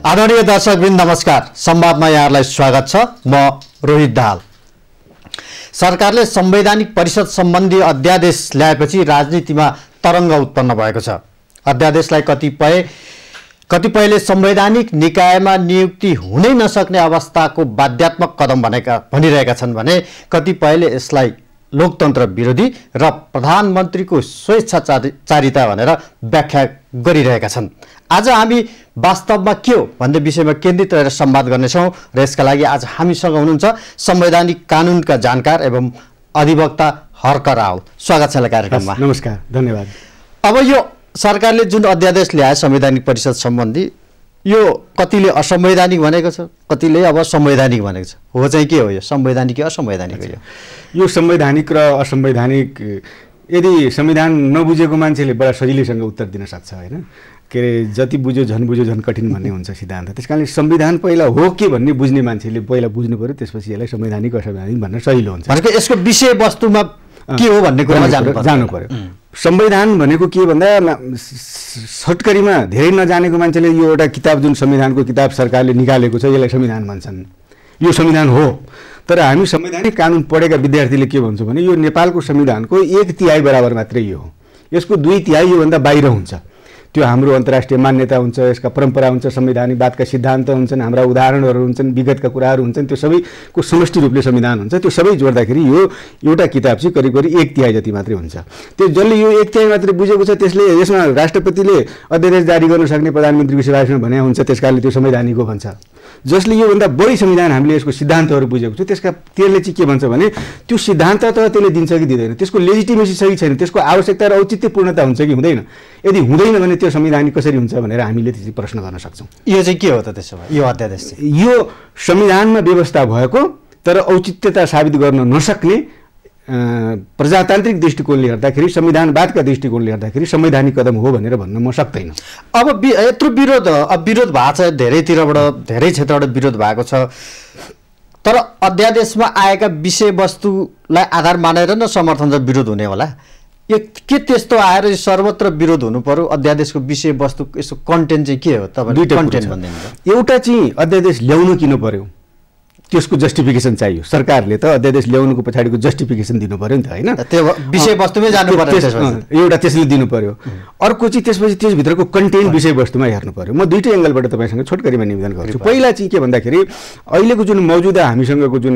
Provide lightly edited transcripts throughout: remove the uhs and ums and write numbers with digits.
आदरणीय दर्शकवृन्द नमस्कार। संवादमा यहाँहरूलाई स्वागत छ। म रोहित दाहाल। सरकारले संवैधानिक परिषद सम्बन्धी अध्यादेश ल्याएपछि राजनीतिमा तरङ्ग उत्पन्न भएको छ। अध्यादेशलाई कतिपयले संवैधानिक निकायमा नियुक्ति हुनै नसक्ने अवस्थाको बाध्यात्मक कदम भनिरहेका छन् भने कतिपयले यसलाई लोकतन्त्र विरोधी र प्रधानमन्त्रीको स्वेच्छाचारिता भनेर व्याख्या गरिरहेका छन्। आज हामी वास्तवमा के हो भन्ने विषयमा केन्द्रित रहेर संवाद गर्नेछौँ र यसका लागि आज हामीसँग हुनुहुन्छ संवैधानिक कानुनका जानकार एवं अधिवक्ता हर्क रावल। स्वागत छ कार्यक्रममा। नमस्कार, धन्यवाद। अब यो सरकारले जुन अध्यादेश ल्याए संवैधानिक परिषद सम्बन्धी, यो कतिले असंवैधानिक भनेको छ, कतिले अब संवैधानिक भनेको छ। हो चाहिँ के हो यो, संवैधानिक कि असंवैधानिक हो? यो संवैधानिक र असंवैधानिक यदि संविधान नबुझेको मान्छेले बडा सजिलैसँग उत्तर दिन सक्छ हैन। के अरे जति बुझ्यो झन कठिन भन्ने हुन्छ सिद्धान्त। त्यसकारणले संविधान पहिला हो के भन्ने बुझ्ने मान्छेले पहिला बुझ्नु पर्यो, त्यसपछि यसलाई संवैधानिक असंवैधानिक भन्न सजिलो हुन्छ। भनेको यसको विषयवस्तुमा के हो भन्ने कुरामा जानु पर्यो। संविधान भनेको के भन्दा छोटकरीमा धेरै नजानेको मान्छेले यो एउटा किताब जुन संविधानको किताब सरकारले निकालेको छ यसलाई संविधान भन्छन्। यो संविधान हो। तर हामी संवैधानिक कानुन पढेका विद्यार्थीले के भन्छौँ भने यो नेपालको संविधानको 1/3 बराबर मात्रै यो हो। यसको 2/3 योभन्दा बाहिर हुन्छ। त्यो हाम्रो अन्तर्राष्ट्रिय मान्यता हुन्छ, यसका परम्परा हुन्छ, संवैधानिकवादका सिद्धान्त हुन्छन्, हाम्रा उदाहरणहरू हुन्छन्, विगतका कुराहरू हुन्छन्। त्यो सबैको समष्टि रूपले संविधान हुन्छ। त्यो सबै जोड्दाखेरि यो एउटा किताब चाहिँ करिब 1/3 जति मात्रै हुन्छ। त्यो जसले यो 1/3 मात्रै बुझेको छ त्यसले यसमा राष्ट्रपतिले अध्यादेश जारी गर्न सक्ने प्रधानमन्त्रीको सिफारिसमा भने हुन्छ, त्यसकारणले त्यो संवैधानिक हो भन्छ। जसले योभन्दा बढी संविधान हामीले यसको सिद्धान्तहरू बुझेको छ त्यसले चाहिँ के भन्छ भने त्यो सिद्धान्त त त्यसले दिन्छ कि दिँदैन, त्यसको लेजिटिमेसी सही छैन, त्यसको आवश्यकता र औचित्यपूर्णता हुन्छ कि हुँदैन। यदि हुँदैन भने त्यो संवैधानिक कसरी हुन्छ भनेर हामीले त्यसरी प्रश्न गर्न सक्छौँ। यो चाहिँ के हो त त्यसो भए? यो अध्यादेश चाहिँ यो संविधानमा व्यवस्था भएको तर औचित्यता साबित गर्न नसक्ने प्रजातान्त्रिक दृष्टिकोणले हेर्दाखेरि, संविधानवादका दृष्टिकोणले हेर्दाखेरि संवैधानिक कदम हो भनेर भन्न म सक्दैन। अब यत्रो विरोध भएको छ, धेरैतिरबाट धेरै क्षेत्रबाट विरोध भएको छ। तर अध्यादेशमा आएका विषयवस्तुलाई आधार मानेर न समर्थन र विरोध हुने होला। यो के त्यस्तो आएर सर्वत्र विरोध हुनु पर्यो? अध्यादेशको विषयवस्तु यसको कन्टेन्ट चाहिँ के हो? तपाईले कन्टेन्ट भन्दिनुहुन्छ। एउटा चाहिँ अध्यादेश ल्याउनु किन पर्यो त्यसको जस्टिफिकेसन चाहियो। सरकारले त अध्यादेश ल्याउनुको पछाडिको जस्टिफिकेसन दिनु पर्यो नि त हैन। त्यो विषयवस्तुमै जानु पर्यो, एउटा त्यसले दिनु पर्यो। अर्को चाहिँ त्यसपछि त्यसभित्रको कन्टेन्ट विषयवस्तुमा हेर्नु पर्यो। म दुईटै एङ्गलबाट तपाईसँग छोटकरीमा निवेदन गर्छु। पहिला चाहिँ के भन्दाखेरि अहिलेको जुन मौजुदा हामीसँगको जुन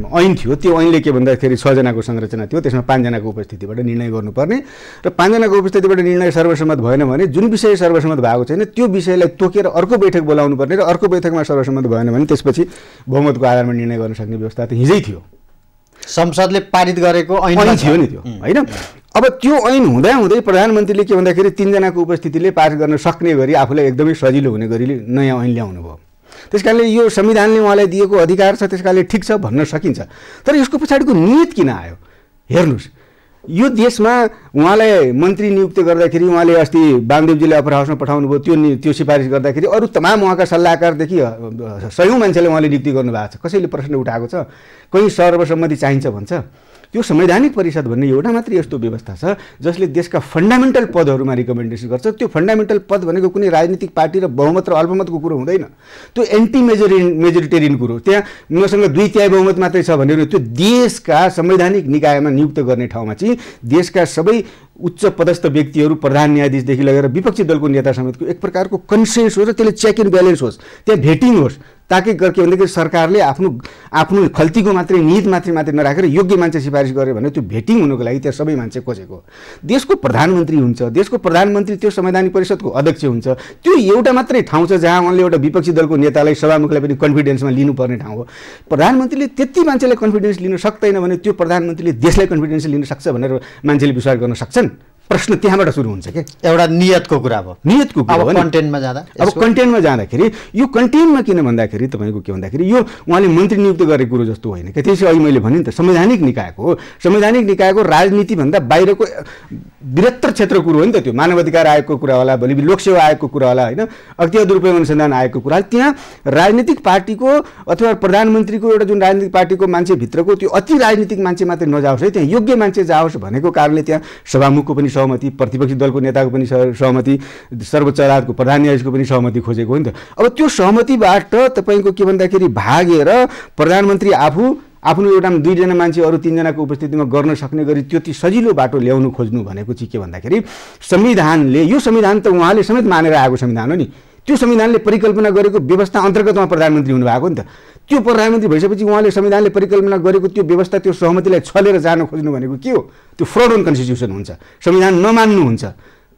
ऐन थियो त्यो ऐनले के भन्दाखेरि 6 जनाको संरचना थियो, त्यसमा 5 जनाको उपस्थितिबाट निर्णय गर्नुपर्ने र 5 जनाको उपस्थितिबाट निर्णय सर्वसम्मत भएन भने जुन विषय सर्वसम्मत भएको छैन त्यो विषयलाई तोकेर अर्को बैठक बोलाउनु पर्ने र अर्को बैठकमा सर्वसम्मत भएन भने त्यसपछि बहुमतको आधारमा निर्णय गर्न सक्ने व्यवस्था त हिजै थियो। संसदले पारित गरेको ऐन थियो नि त्यो हैन। अब त्यो ऐन हुँदै प्रधानमन्त्रीले के भन्दाखेरि 3 जनाको उपस्थितिले पास गर्न सक्ने गरी आफूलाई एकदमै सजिलो हुने गरी नयाँ ऐन ल्याउनु भयो। त्यसकारणले यो संविधानले उहाँलाई दिएको अधिकार छ, त्यसकारणले ठिक छ भन्न सकिन्छ। तर यसको पछाडिको नियत किन आयो हेर्नुहोस्। यो देशमा उहाँलाई मन्त्री नियुक्त गर्दाखेरि उहाँले अस्ति वामदेवजीले अपर हाउसमा पठाउनु भयो, त्यो सिफारिस गर्दाखेरि अरू तमाम उहाँका सल्लाहकारदेखि सयौँ मान्छेले उहाँले नियुक्ति गर्नुभएको छ। कसैले प्रश्न उठाएको छ कहीँ सर्वसम्मति चाहिन्छ भन्छ। त्यो संवैधानिक परिषद भन्ने एउटा मात्रै यस्तो व्यवस्था छ जसले देशका फन्डामेन्टल पदहरूमा रिकमेन्डेसन गर्छ। त्यो फन्डामेन्टल पद भनेको कुनै राजनीतिक पार्टी र बहुमत र अल्पमतको कुरो हुँदैन। त्यो एन्टी मेजोरिटेरियन कुरो। त्यहाँ मसँग 2/3 बहुमत मात्रै छ भनेर त्यो देशका संवैधानिक निकायमा नियुक्त गर्ने ठाउँमा चाहिँ देशका सबै उच्च पदस्थ व्यक्तिहरू, प्रधान न्यायाधीशदेखि लगेर विपक्षी दलको नेता समेतको एक प्रकारको कन्सेन्स होस् र त्यसले चेक एन्ड ब्यालेन्स होस्, त्यहाँ भेटिङ होस्, ताकि के भन्दाखेरि सरकारले आफ्नो खल्तीको मात्रै निहित मात्रै नराखेर योग्य मान्छे सिफारिस गर्यो भने त्यो भेटिङ हुनुको लागि त्यहाँ सबै मान्छे खोजेको। देशको प्रधानमन्त्री हुन्छ, देशको प्रधानमन्त्री त्यो संवैधानिक परिषदको अध्यक्ष हुन्छ। त्यो एउटा मात्रै ठाउँ छ जहाँ उनले एउटा विपक्षी दलको नेतालाई, सभामुखलाई पनि कन्फिडेन्समा लिनुपर्ने ठाउँ हो। प्रधानमन्त्रीले त्यति मान्छेलाई कन्फिडेन्स लिन सक्दैन भने त्यो प्रधानमन्त्रीले देशलाई कन्फिडेन्स लिन सक्छ भनेर मान्छेले विश्वास गर्न सक्छन्? प्रश्न त्यहाँबाट सुरु हुन्छ के। एउटा नियतको कुरा भयो। नियतको कुरा अब कन्टेन्टमा जाँदा, अब कन्टेन्टमा जाँदाखेरि यो कन्टेन्टमा किन भन्दाखेरि तपाईँको के भन्दाखेरि यो उहाँले मन्त्री नियुक्त गरेको कुरो जस्तो होइन कि। त्यसै अघि मैले भने नि त संवैधानिक निकायको हो। संवैधानिक निकायको राजनीतिभन्दा बाहिरको बृहत्तर क्षेत्र कुरो हो नि त त्यो। मानवाधिकार आयोगको कुरा होला, भोलि लोकसेवा आयोगको कुरा होला हैन, अख्तियार दुरुपयोग अनुसन्धान आयोगको कुरा। त्यहाँ राजनीतिक पार्टीको अथवा प्रधानमन्त्रीको एउटा जुन राजनीतिक पार्टीको मान्छेभित्रको त्यो अति राजनीतिक मान्छे मात्रै नजाओस् है, त्यहाँ योग्य मान्छे जाओस् भनेको कारणले त्यहाँ सभामुखको पनि सहमति, प्रतिपक्षी दलको नेताको पनि सहमति, सर्वोच्च अदालतको प्रधान न्यायाधीशको पनि सहमति खोजेको हो नि त। अब त्यो सहमतिबाट तपाईँको के भन्दाखेरि भागेर प्रधानमन्त्री आफू आफ्नो एउटा 2 जना मान्छे अरू 3 जनाको उपस्थितिमा गर्न सक्ने गरी त्यति सजिलो बाटो ल्याउनु खोज्नु भनेको चाहिँ के भन्दाखेरि संविधानले, यो संविधान त उहाँले समेत मानेर आएको संविधान हो नि, त्यो संविधानले परिकल्पना गरेको व्यवस्था अन्तर्गत उहाँ प्रधानमन्त्री हुनुभएको नि त। त्यो प्रधानमन्त्री भइसकेपछि उहाँले संविधानले परिकल्पना गरेको त्यो व्यवस्था, त्यो सहमतिलाई छलेर जान खोज्नु भनेको के हो? त्यो फ्रड अन कन्स्टिट्युसन हुन्छ, संविधान नमान्नु हुन्छ,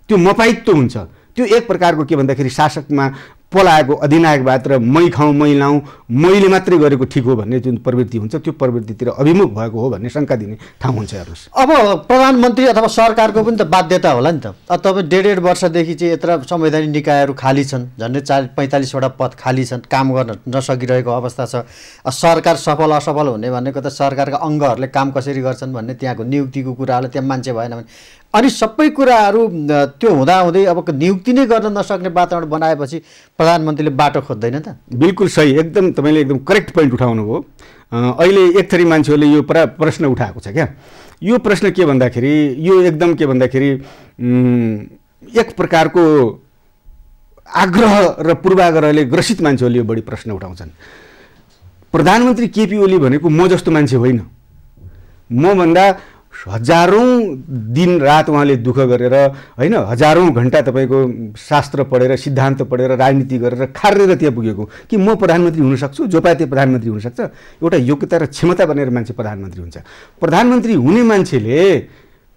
त्यो मपाइत्व हुन्छ। त्यो एक प्रकारको के भन्दाखेरि शासकमा पलाएको अधिनायकवाद र मै खाउँ मै लाउँ, मैले मात्रै गरेको ठिक हो भन्ने जुन प्रवृत्ति हुन्छ, त्यो प्रवृत्तितिर अभिमुख भएको हो भन्ने शङ्का दिने ठाउँ हुन्छ। हेर्नुहोस्, अब प्रधानमन्त्री अथवा सरकारको पनि त बाध्यता होला नि त। तपाईँ 1.5 वर्षदेखि चाहिँ यत्र संवैधानिक निकायहरू खाली छन्, झन्डै 45वटा पद खाली छन्, काम गर्न नसकिरहेको अवस्था छ। सरकार सफल असफल हुने भनेको त सरकारका अङ्गहरूले काम कसरी गर्छन् भन्ने, त्यहाँको नियुक्तिको कुराहरूलाई त्यहाँ मान्छे भएन भने, अनि सबै कुराहरू त्यो हुँदाहुँदै अब नियुक्ति नै गर्न नसक्ने वातावरण बनाएपछि प्रधानमन्त्रीले बाटो खोज्दैन त? बिल्कुल सही, एकदम तपाईँले एकदम करेक्ट पोइन्ट उठाउनु भयो। अहिले एक थरी मान्छेहरूले यो प्रश्न उठाएको छ क्या। यो प्रश्न के भन्दाखेरि, यो एकदम के भन्दाखेरि एक प्रकारको आग्रह र पूर्वाग्रहले ग्रसित मान्छेहरूले यो बढी प्रश्न उठाउँछन्। प्रधानमन्त्री केपी ओली भनेको म जस्तो मान्छे होइन। मभन्दा हजारौं दिन रात उहाँले दुःख गरेर होइन, हजारौं घण्टा तपाईँको शास्त्र पढेर, सिद्धान्त पढेर, राजनीति गरेर खारेर त्यहाँ पुगेको कि म प्रधानमन्त्री हुन सक्छु, जो पाए त्यो प्रधानमन्त्री हुन सक्छ। एउटा योग्यता र क्षमता बनेर मान्छे प्रधानमन्त्री हुन्छ। प्रधानमन्त्री हुने मान्छेले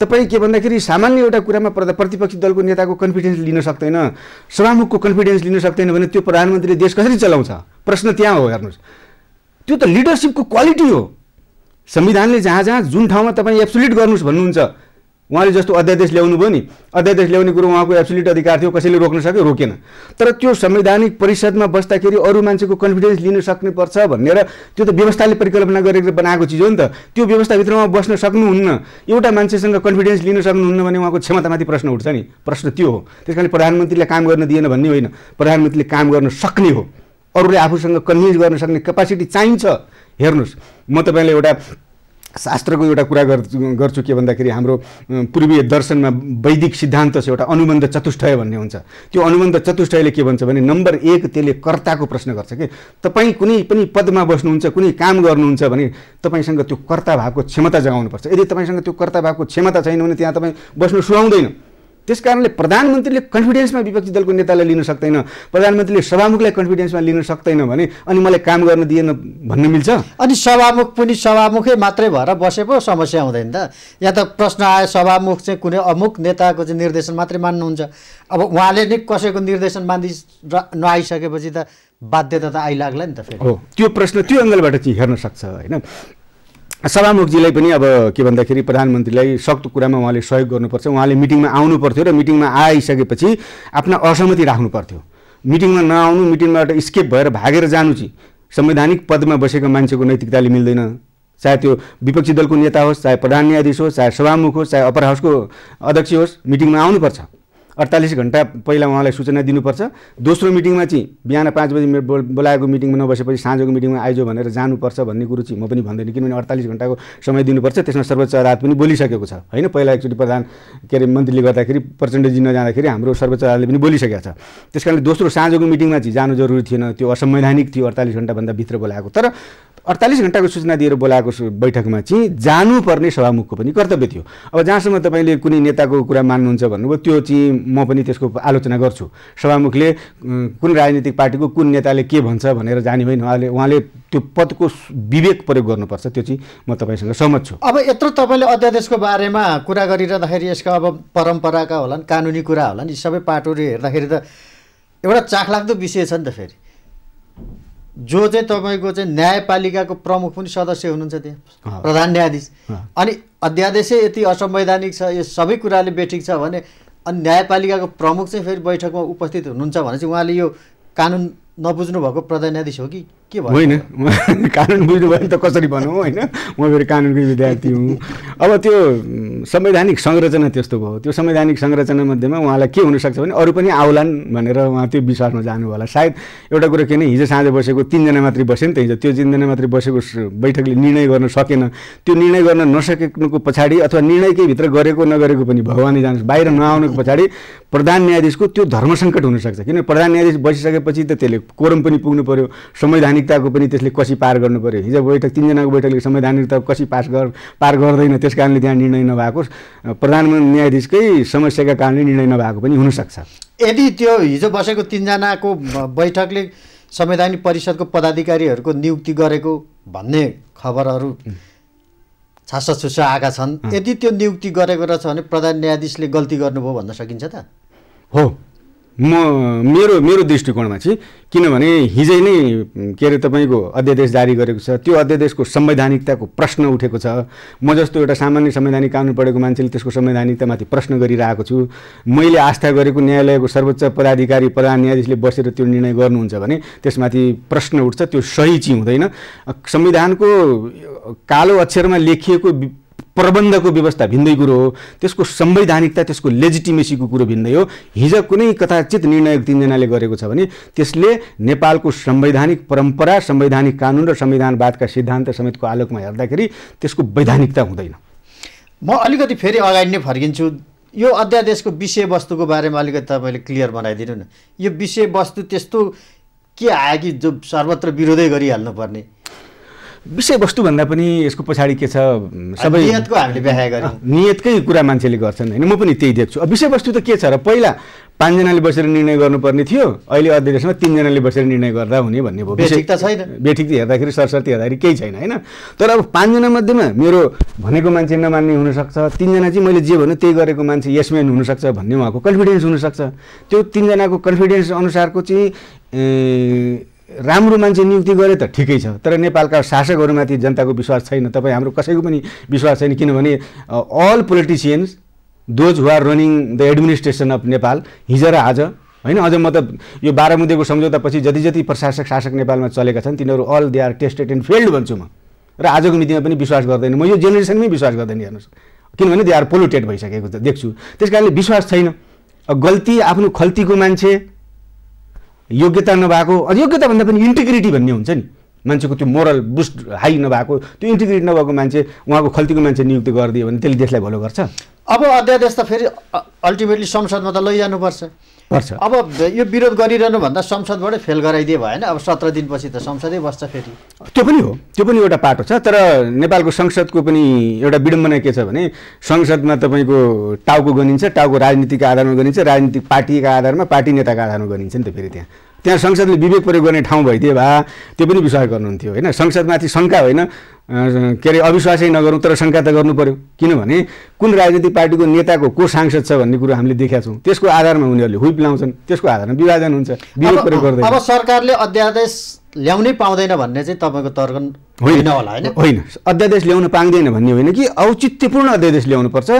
तपाईँ के भन्दाखेरि सामान्य एउटा कुरामा प्रतिपक्षी दलको नेताको कन्फिडेन्स लिन सक्दैन, सभामुखको कन्फिडेन्स लिन सक्दैन भने त्यो प्रधानमन्त्रीले देश कसरी चलाउँछ? प्रश्न त्यहाँ हो। हेर्नुहोस्, त्यो त लिडरसिपको क्वालिटी हो। संविधानले जहाँ जहाँ जुन ठाउँमा तपाईँ एब्सोल्युट गर्नुहोस् भन्नुहुन्छ, उहाँले जस्तो अध्यादेश ल्याउनु भयो नि, अध्यादेश ल्याउने कुरो उहाँको एब्सोल्युट अधिकार थियो, कसैले रोक्न सक्यो? रोकेन। तर त्यो संवैधानिक परिषदमा बस्दाखेरि अरू मान्छेको कन्फिडेन्स लिन सक्नुपर्छ भनेर त्यो त व्यवस्थाले परिकल्पना गरेर बनाएको चिज हो नि त। त्यो व्यवस्थाभित्रमा बस्न सक्नुहुन्न, एउटा मान्छेसँग कन्फिडेन्स लिन सक्नुहुन्न भने उहाँको क्षमतामाथि प्रश्न उठ्छ नि। प्रश्न त्यो हो। त्यस कारणले प्रधानमन्त्रीले काम गर्न दिएन भन्ने होइन, प्रधानमन्त्रीले काम गर्न सक्ने हो। अरूले आफूसँग कन्भिन्स गर्न सक्ने क्यापासिटी चाहिन्छ। हेर्नुहोस्, म तपाईँलाई एउटा शास्त्रको एउटा कुरा गर्छु के भन्दाखेरि हाम्रो पूर्वीय दर्शनमा वैदिक सिद्धान्त छ, एउटा अनुबन्ध चतुष्टय भन्ने हुन्छ। त्यो अनुबन्ध चतुष्टयले के भन्छ भने नम्बर 1 त्यसले कर्ताको प्रश्न गर्छ कि तपाईँ कुनै पनि पदमा बस्नुहुन्छ, कुनै काम गर्नुहुन्छ भने तपाईँसँग त्यो कर्ता भावको क्षमता जगाउनुपर्छ। यदि तपाईँसँग त्यो कर्ता भावको क्षमता छैन भने त्यहाँ तपाईँ बस्नु सुहाउँदैन। त्यस कारणले प्रधानमन्त्रीले कन्फिडेन्समा विपक्षी दलको नेतालाई लिन सक्दैन, प्रधानमन्त्रीले सभामुखलाई कन्फिडेन्समा लिन सक्दैन भने अनि मलाई काम गर्न दिएन भन्न मिल्छ? अनि सभामुख पनि सभामुखै मात्रै भएर बसे पो समस्या हुँदैन त। यहाँ त प्रश्न आयो, सभामुख चाहिँ कुनै अमुक नेताको चाहिँ निर्देशन मात्रै मान्नुहुन्छ। अब उहाँले नै कसैको निर्देशन मान्दी नआइसकेपछि त बाध्यता त आइलाग्ला नि त फेरि। हो, त्यो प्रश्न त्यो एङ्गलबाट चाहिँ हेर्न सक्छ होइन। सभामुखजीलाई पनि अब के भन्दाखेरि प्रधानमन्त्रीलाई सक्दो कुरामा उहाँले सहयोग गर्नुपर्छ। उहाँले मिटिङमा आउनु पर्थ्यो र मिटिङमा आइसकेपछि आफ्ना असहमति राख्नु पर्थ्यो। मिटिङमा नआउनु, मिटिङबाट स्केप भएर भागेर जानु चाहिँ संवैधानिक पदमा बसेको मान्छेको नैतिकताले मिल्दैन। चाहे त्यो विपक्षी दलको नेता होस्, चाहे प्रधान न्यायाधीश होस्, चाहे सभामुख होस्, चाहे अपर हाउसको अध्यक्ष होस्, मिटिङमा आउनुपर्छ। 48 घण्टा पहिला उहाँलाई सूचना दिनुपर्छ। दोस्रो मिटिङमा चाहिँ बिहान 5 बजी बोलाएको मिटिङमा नबसेपछि साँझको मिटिङमा आइजो भनेर जानुपर्छ भन्ने कुरो चाहिँ म पनि भन्दैन, किनभने 48 घण्टाको समय दिनुपर्छ। त्यसमा सर्वोच्च अदालत पनि बोलिसकेको छ होइन। पहिला एकचोटि प्रधान के अरे मन्त्रीले गर्दाखेरि प्रचण्डजी नजाँदाखेरि हाम्रो सर्वोच्च अदालतले पनि बोलिसकेको छ। त्यस कारणले दोस्रो साँझको मिटिङमा चाहिँ जानु जरुरी थिएन, त्यो असंवैधानिक थियो 48 घण्टाभन्दा भित्र बोलाएको। तर 48 घण्टाको सूचना दिएर बोलाएको बैठकमा चाहिँ जानुपर्ने सभामुखको पनि कर्तव्य थियो। अब जहाँसम्म तपाईँले कुनै नेताको कुरा मान्नुहुन्छ भन्नुभयो, त्यो चाहिँ म पनि त्यसको आलोचना गर्छु। सभामुखले कुन राजनीतिक पार्टीको कुन नेताले के भन्छ भनेर जाने होइन, उहाँले त्यो पदको विवेक प्रयोग गर्नुपर्छ। त्यो चाहिँ म तपाईँसँग सहमत छु। अब यत्रो तपाईँले अध्यादेशको बारेमा कुरा गरिरहँदाखेरि यसका अब परम्पराका होलान्, कानुनी कुरा होलान्, यी सबै पाटोहरू हेर्दाखेरि त एउटा चाखलाग्दो विषय छ नि त। फेरि जो चाहिँ तपाईँको चाहिँ न्यायपालिकाको प्रमुख पनि सदस्य हुनुहुन्छ त्यहाँ, प्रधान न्यायाधीश। अनि अध्यादेशै यति असंवैधानिक छ, यो सबै कुराले बेठिक छ भने अनि न्यायपालिकाको प्रमुख चाहिँ फेरि बैठकमा उपस्थित हुनुहुन्छ भने चाहिँ उहाँले यो कानुन नबुझ्नु भएको प्रधान न्यायाधीश हो कि के भयो? होइन, कानुन बुझ्नु भयो त कसरी भनौँ होइन। म फेरि कानुनको विद्यार्थी हुँ। अब त्यो संवैधानिक संरचना त्यस्तो भयो। त्यो संवैधानिक संरचना मध्येमा उहाँलाई के हुनसक्छ भने अरू पनि आउलान् भनेर उहाँ त्यो विश्वासमा जानु होला। सायद एउटा कुरो के भने हिजो साँझ बसेको 3 जना मात्रै बसे नि त, हिजो त्यो 3 जना मात्रै बसेको बैठकले निर्णय गर्न सकेन। त्यो निर्णय गर्न नसकेको पछाडि अथवा निर्णयकै भित्र गरेको नगरेको पनि भगवानै जान्छ, बाहिर नआउनुको पछाडि प्रधान न्यायाधीशको त्यो धर्म सङ्कट हुनसक्छ। किन प्रधान न्यायाधीश बसिसकेपछि त त्यसले कोरम पनि पुग्नु पर्यो, संवैधानिकताको पनि त्यसले कसी पार गर्नु पर्यो। हिजो बैठक 3 जनाको बैठकले संवैधानिकता कसी पार गर्दैन, त्यस कारणले त्यहाँ निर्णय नभएको, प्रधान न्यायाधीशकै समस्याका कारणले निर्णय नभएको पनि हुनसक्छ। यदि त्यो हिजो बसेको 3 जनाको बैठकले संवैधानिक परिषदको पदाधिकारीहरूको नियुक्ति गरेको भन्ने खबरहरू छासछुस आएका छन्, यदि त्यो नियुक्ति गरेको रहेछ भने प्रधान न्यायाधीशले गल्ती गर्नुभयो भन्न सकिन्छ त? हो, मेरो दृष्टिकोणमा चाहिँ, किनभने हिजै नै के अरे तपाईँको अध्यादेश जारी गरेको छ, त्यो अध्यादेशको संवैधानिकताको प्रश्न उठेको छ। म जस्तो एउटा सामान्य संवैधानिक कानुन पढेको मान्छेले त्यसको संवैधानिकतामाथि प्रश्न गरिरहेको छु। मैले आस्था गरेको न्यायालयको सर्वोच्च पदाधिकारी प्रधान न्यायाधीशले बसेर त्यो निर्णय गर्नुहुन्छ भने त्यसमाथि प्रश्न उठ्छ, त्यो सही चाहिँ हुँदैन। संविधानको कालो अक्षरमा लेखिएको प्रबन्धको व्यवस्था भिन्दै कुरो हो, त्यसको संवैधानिकता, त्यसको लेजिटिमेसीको कुरो भिन्दै हो। हिजो कुनै कथाचित निर्णय 3 जनाले गरेको छ भने त्यसले नेपालको संवैधानिक परम्परा, संवैधानिक कानुन र संविधानवादका सिद्धान्त समेतको आलोकमा हेर्दाखेरि त्यसको वैधानिकता हुँदैन। म अलिकति फेरि अगाडि नै फर्किन्छु। यो अध्यादेशको विषयवस्तुको बारेमा अलिकति तपाईँले क्लियर बनाइदिनु न। यो विषयवस्तु त्यस्तो के आयो कि जो सर्वत्र विरोधै गरिहाल्नुपर्ने? विषयवस्तु भन्दा पनि यसको पछाडि के छ, सबै नियतको हामीले व्याख्या गर्यौँ, नियतकै कुरा मान्छेले गर्छन् होइन। म पनि त्यही देख्छु। अब विषयवस्तु त के छ र, पहिला 5 जनाले बसेर निर्णय गर्नुपर्ने थियो, अहिले अध्यादेशमा 3 जनाले बसेर निर्णय गर्दा हुने भन्ने भयो। बेठिक त छैन, बेठिक हेर्दाखेरि सरस्वती हेर्दाखेरि केही छैन होइन। तर अब 5 जना मध्येमा मेरो भनेको मान्छे नमान्ने हुनसक्छ, 3 जना चाहिँ मैले जे भन्यो त्यही गरेको मान्छे यसम्यान हुनसक्छ भन्ने उहाँको कन्फिडेन्स हुनसक्छ। त्यो 3 जनाको कन्फिडेन्स अनुसारको चाहिँ राम्रो मान्छे नियुक्ति गरे त ठिकै छ, तर नेपालका शासकहरूमाथि जनताको विश्वास छैन, तपाईँ हाम्रो कसैको पनि विश्वास छैन। किनभने all politicians, those who are running the administration of Nepal, हिजो र आज होइन, अझ म त यो 12 मुदेको सम्झौतापछि जति जति प्रशासक शासक नेपालमा चलेका छन् तिनीहरू all they are tested and failed भन्छु म। र आजको मितिमा पनि विश्वास गर्दैन, म यो जेनेरेसनमै विश्वास गर्दैन हेर्नुहोस्, किनभने दे आर पोल्युटेड भइसकेको देख्छु। त्यस कारणले विश्वास छैन। गल्ती आफ्नो खल्तीको मान्छे, योग्यता नभएको, योग्यता भन्दा पनि इन्टिग्रिटी भन्ने हुन्छ नि, मान्छेको त्यो मोरल बुस्ट हाई नभएको, त्यो इन्टिग्रिटी नभएको मान्छे, उहाँको खल्तीको मान्छे नियुक्ति गरिदियो भने त्यसले देशलाई भलो गर्छ। अब अध्यादेश त फेरि अल्टिमेटली संसदमा त लैजानुपर्छ। अब यो विरोध गरिरहनु भन्दा संसदबाटै फेल गराइदिए भएन? अब 17 दिनपछि त संसदै बस्छ फेरि। त्यो पनि हो, त्यो पनि एउटा पाटो छ। तर नेपालको संसदको पनि एउटा विडम्बना के छ भने संसदमा तपाईँको टाउको गनिन्छ, टाउको राजनीतिक आधारमा गनिन्छ, राजनीतिक पार्टीका आधारमा, पार्टी नेताका आधारमा गनिन्छ नि त। फेरि त्यहाँ संसदले विवेक प्रयोग गर्ने ठाउँ भइदिए भए त्यो पनि विश्वास गर्नुहुन्थ्यो होइन। संसदमाथि शङ्का होइन, के अरे अविश्वासै नगरौँ, तर शङ्का त गर्नु पर्यो। किनभने कुन राजनीतिक पार्टीको नेताको को सांसद छ भन्ने कुरो हामीले देखेका छौँ, त्यसको आधारमा उनीहरूले हुइप लाउँछन्, त्यसको आधारमा विभाजन हुन्छ, विवेक प्रयोग गर्दैन। अब सरकारले अध्यादेश ल्याउनै पाउँदैन भन्ने चाहिँ तपाईँको तर्क होइन होला होइन? होइन, अध्यादेश ल्याउन पाउँदैन भन्ने होइन कि औचित्यपूर्ण अध्यादेश ल्याउनुपर्छ।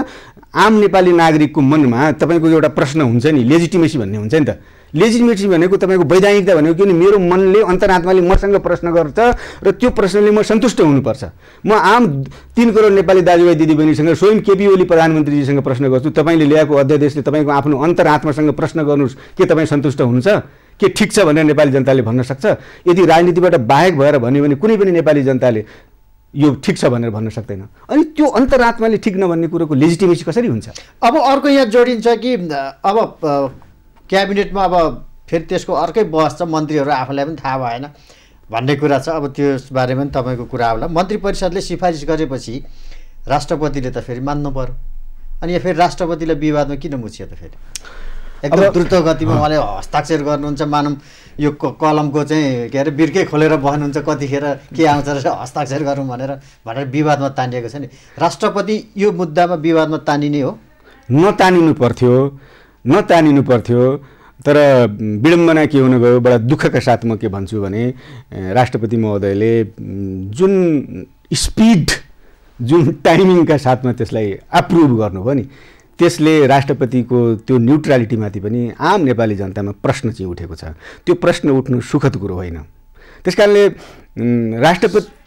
आम नेपाली नागरिकको मनमा तपाईँको एउटा प्रश्न हुन्छ नि, लेजिटिमेसी भन्ने हुन्छ नि त। लेजिटिमेसी भनेको तपाईँको वैधानिकता भनेको के भने मेरो मनले, अन्तरात्माले मसँग प्रश्न गर्छ र त्यो प्रश्नले म सन्तुष्ट हुनुपर्छ। म आम 3 करोड नेपाली दाजुभाइ दिदीबहिनीसँग, स्वयं केपी ओली प्रधानमन्त्रीजीसँग प्रश्न गर्छु, तपाईँले ल्याएको अध्यादेशले तपाईँको आफ्नो अन्तरात्मासँग प्रश्न गर्नुहोस्, के तपाईँ सन्तुष्ट हुनुहुन्छ, के ठिक छ भनेर नेपाली जनताले भन्न सक्छ? यदि राजनीतिबाट बाहेक भएर भन्यो भने कुनै पनि नेपाली जनताले यो ठिक छ भनेर भन्न सक्दैन। अनि त्यो अन्तरात्माले ठिक नभन्ने कुरोको लेजिटिमेसी कसरी हुन्छ? अब अर्को यहाँ जोडिन्छ कि अब क्याबिनेटमा अब फेरि त्यसको अर्कै बहस छ, मन्त्रीहरू आफूलाई पनि थाहा भएन भन्ने कुरा छ। अब त्यस बारेमा पनि तपाईँको कुरा होला। मन्त्री परिषदले सिफारिस गरेपछि राष्ट्रपतिले त फेरि मान्नु पर्यो, अनि यो फेरि राष्ट्रपतिलाई विवादमा किन मुछियो त? फेरि एकदम द्रुत गतिमा उहाँले हस्ताक्षर गर्नुहुन्छ, मानौँ यो कलमको चाहिँ के अरे बिर्कै खोलेर बस्नुहुन्छ, कतिखेर के आउँछ र हस्ताक्षर गरौँ भनेर विवादमा तानिएको छ नि। राष्ट्रपति यो मुद्दामा विवादमा तानिने हो? नतानिनु पर्थ्यो। तर विडम्बना के हुन गयो, बडा दुःखका साथ म के भन्छु भने राष्ट्रपति महोदयले जुन स्पिड, जुन टाइमिङका साथमा त्यसलाई अप्रुभ गर्नुभयो नि, त्यसले राष्ट्रपतिको त्यो न्युट्रालिटीमाथि पनि आम नेपाली जनतामा प्रश्न चाहिँ उठेको छ। त्यो प्रश्न उठ्नु सुखद कुरो होइन। त्यसकारणले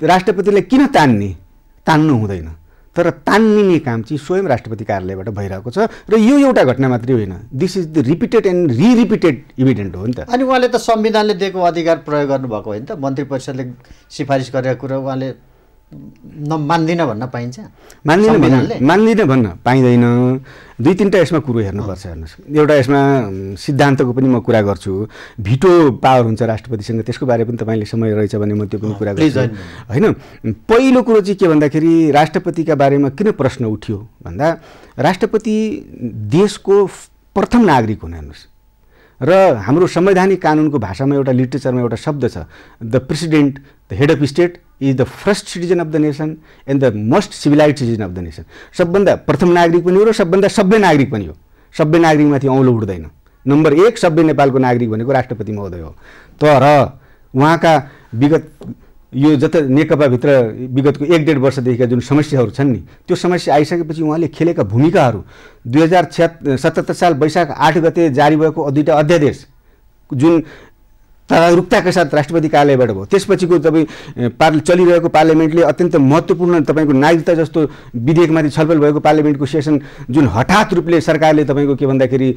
राष्ट्रपतिलाई किन तान्नु हुँदैन। तर तान्निने काम चाहिँ स्वयं राष्ट्रपति कार्यालयबाट भइरहेको छ र यो एउटा घटना मात्रै होइन, this is the repeated and repeated evident हो नि त। अनि उहाँले त संविधानले दिएको अधिकार प्रयोग गर्नुभएको होइन त, मन्त्री परिषदले सिफारिस गरेको कुरा उहाँले मान्दिनँ भन्न पाइन्छ? मान्दिनँ भन्न पाइँदैन। दुई तिनवटा यसमा कुरो हेर्नुपर्छ। हेर्नुहोस्, एउटा यसमा सिद्धान्तको पनि म कुरा गर्छु, भिटो पावर हुन्छ राष्ट्रपतिसँग, त्यसको बारे पनि तपाईँले समय रहेछ भने म त्यो पनि कुरा गर्छु होइन। पहिलो कुरो चाहिँ के भन्दाखेरि राष्ट्रपतिका बारेमा किन प्रश्न उठ्यो भन्दा राष्ट्रपति देशको प्रथम नागरिक हुन्। हेर्नुहोस्, र हाम्रो संवैधानिक कानुनको भाषामा एउटा लिटरेचरमा एउटा शब्द छ, the president the head of state is the first citizen of the nation and the most civilized citizen of the nation. सबभन्दा प्रथम नागरिक पनि हो र सबभन्दा सभ्य नागरिक पनि हो। सभ्य नागरिकमाथि औँलो उठ्दैन। नम्बर 1 सभ्य नेपालको नागरिक भनेको राष्ट्रपति महोदय हो। तर उहाँका विगत यो जति नेकपाभित्र विगतको 1-1.5 वर्षदेखिका जुन समस्याहरू छन् नि, त्यो समस्या आइसकेपछि उहाँले खेलेका भूमिकाहरू 2077 साल वैशाख 8 गते जारी भएको दुईवटा अध्यादेश जुन तदारुकताका साथ राष्ट्रपति कार्यालयबाट भयो, त्यसपछिको तपाईँ चलिरहेको पार्लियामेन्टले अत्यन्त महत्त्वपूर्ण तपाईँको नागरिकता जस्तो विधेयकमाथि छलफल भएको पार्लियामेन्टको सेसन जुन हठात रूपले सरकारले तपाईँको के भन्दाखेरि